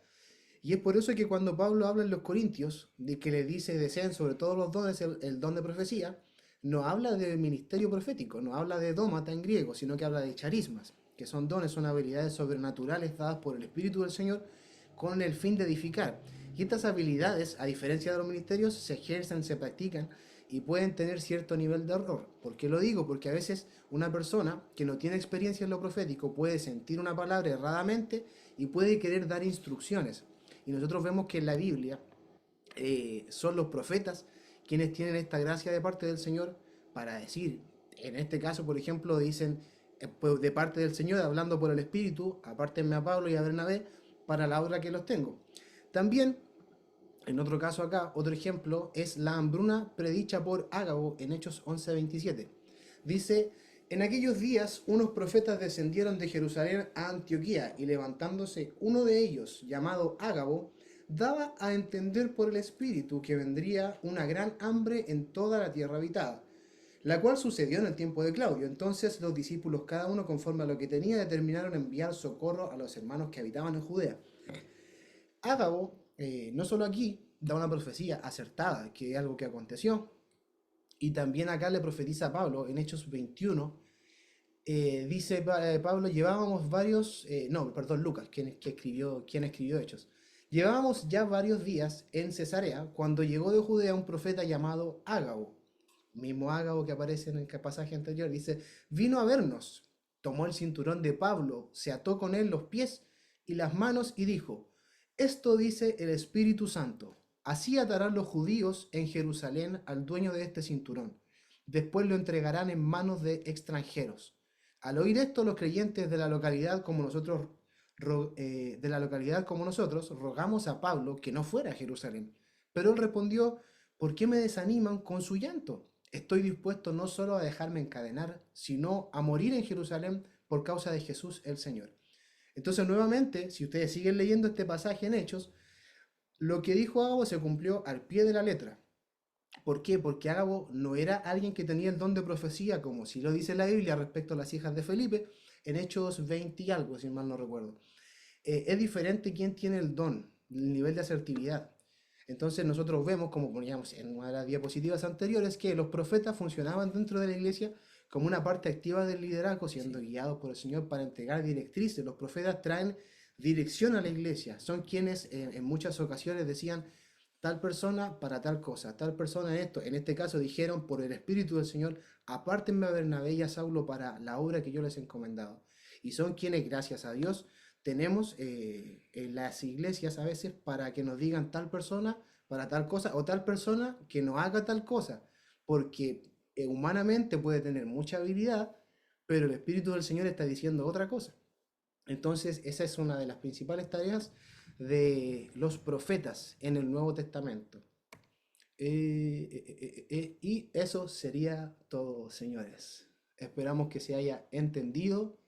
Y es por eso que cuando Pablo habla en los Corintios, de que le dice deseen sobre todos los dones el don de profecía, no habla de ministerio profético, no habla de dómata en griego, sino que habla de charismas, que son dones, son habilidades sobrenaturales dadas por el Espíritu del Señor con el fin de edificar. Y estas habilidades, a diferencia de los ministerios, se ejercen, se practican y pueden tener cierto nivel de error. ¿Por qué lo digo? Porque a veces una persona que no tiene experiencia en lo profético puede sentir una palabra erradamente y puede querer dar instrucciones. Y nosotros vemos que en la Biblia son los profetas quienes tienen esta gracia de parte del Señor para decir, en este caso, por ejemplo, dicen pues, de parte del Señor, hablando por el Espíritu, apártenme a Pablo y a Bernabé para la obra que los tengo. También, en otro caso acá, otro ejemplo es la hambruna predicha por Ágabo en Hechos 11:27. Dice, en aquellos días unos profetas descendieron de Jerusalén a Antioquía y levantándose uno de ellos, llamado Ágabo, daba a entender por el Espíritu que vendría una gran hambre en toda la tierra habitada, la cual sucedió en el tiempo de Claudio. Entonces los discípulos, cada uno conforme a lo que tenía, determinaron enviar socorro a los hermanos que habitaban en Judea. Ágabo, no solo aquí, da una profecía acertada, que es algo que aconteció, y también acá le profetiza a Pablo en Hechos 21. Dice Pablo, llevábamos varios, no, perdón, Lucas, quien escribió Hechos. Llevábamos ya varios días en Cesarea cuando llegó de Judea un profeta llamado Ágabo, mismo Ágabo que aparece en el pasaje anterior. Dice, vino a vernos, tomó el cinturón de Pablo, se ató con él los pies y las manos y dijo, esto dice el Espíritu Santo, así atarán los judíos en Jerusalén al dueño de este cinturón, después lo entregarán en manos de extranjeros. Al oír esto, los creyentes de la localidad como nosotros, rogamos a Pablo que no fuera a Jerusalén. Pero él respondió, ¿por qué me desaniman con su llanto? Estoy dispuesto no solo a dejarme encadenar, sino a morir en Jerusalén por causa de Jesús el Señor. Entonces, nuevamente, si ustedes siguen leyendo este pasaje en Hechos, lo que dijo Ágabo se cumplió al pie de la letra. ¿Por qué? Porque Ágabo no era alguien que tenía el don de profecía, como si lo dice la Biblia respecto a las hijas de Felipe, en Hechos 20 y algo, si mal no recuerdo. Es diferente quién tiene el don, el nivel de asertividad. Entonces nosotros vemos, como poníamos en una de las diapositivas anteriores, que los profetas funcionaban dentro de la iglesia como una parte activa del liderazgo, siendo guiados por el Señor para entregar directrices. Los profetas traen dirección a la iglesia, son quienes en muchas ocasiones decían, tal persona para tal cosa, tal persona en esto. En este caso dijeron por el Espíritu del Señor, apártenme a Bernabé y a Saulo para la obra que yo les he encomendado. Y son quienes, gracias a Dios, tenemos en las iglesias a veces para que nos digan tal persona para tal cosa o tal persona que no haga tal cosa, porque humanamente puede tener mucha habilidad, pero el Espíritu del Señor está diciendo otra cosa. Entonces, esa es una de las principales tareas de los profetas en el Nuevo Testamento. Y eso sería todo, señores. Esperamos que se haya entendido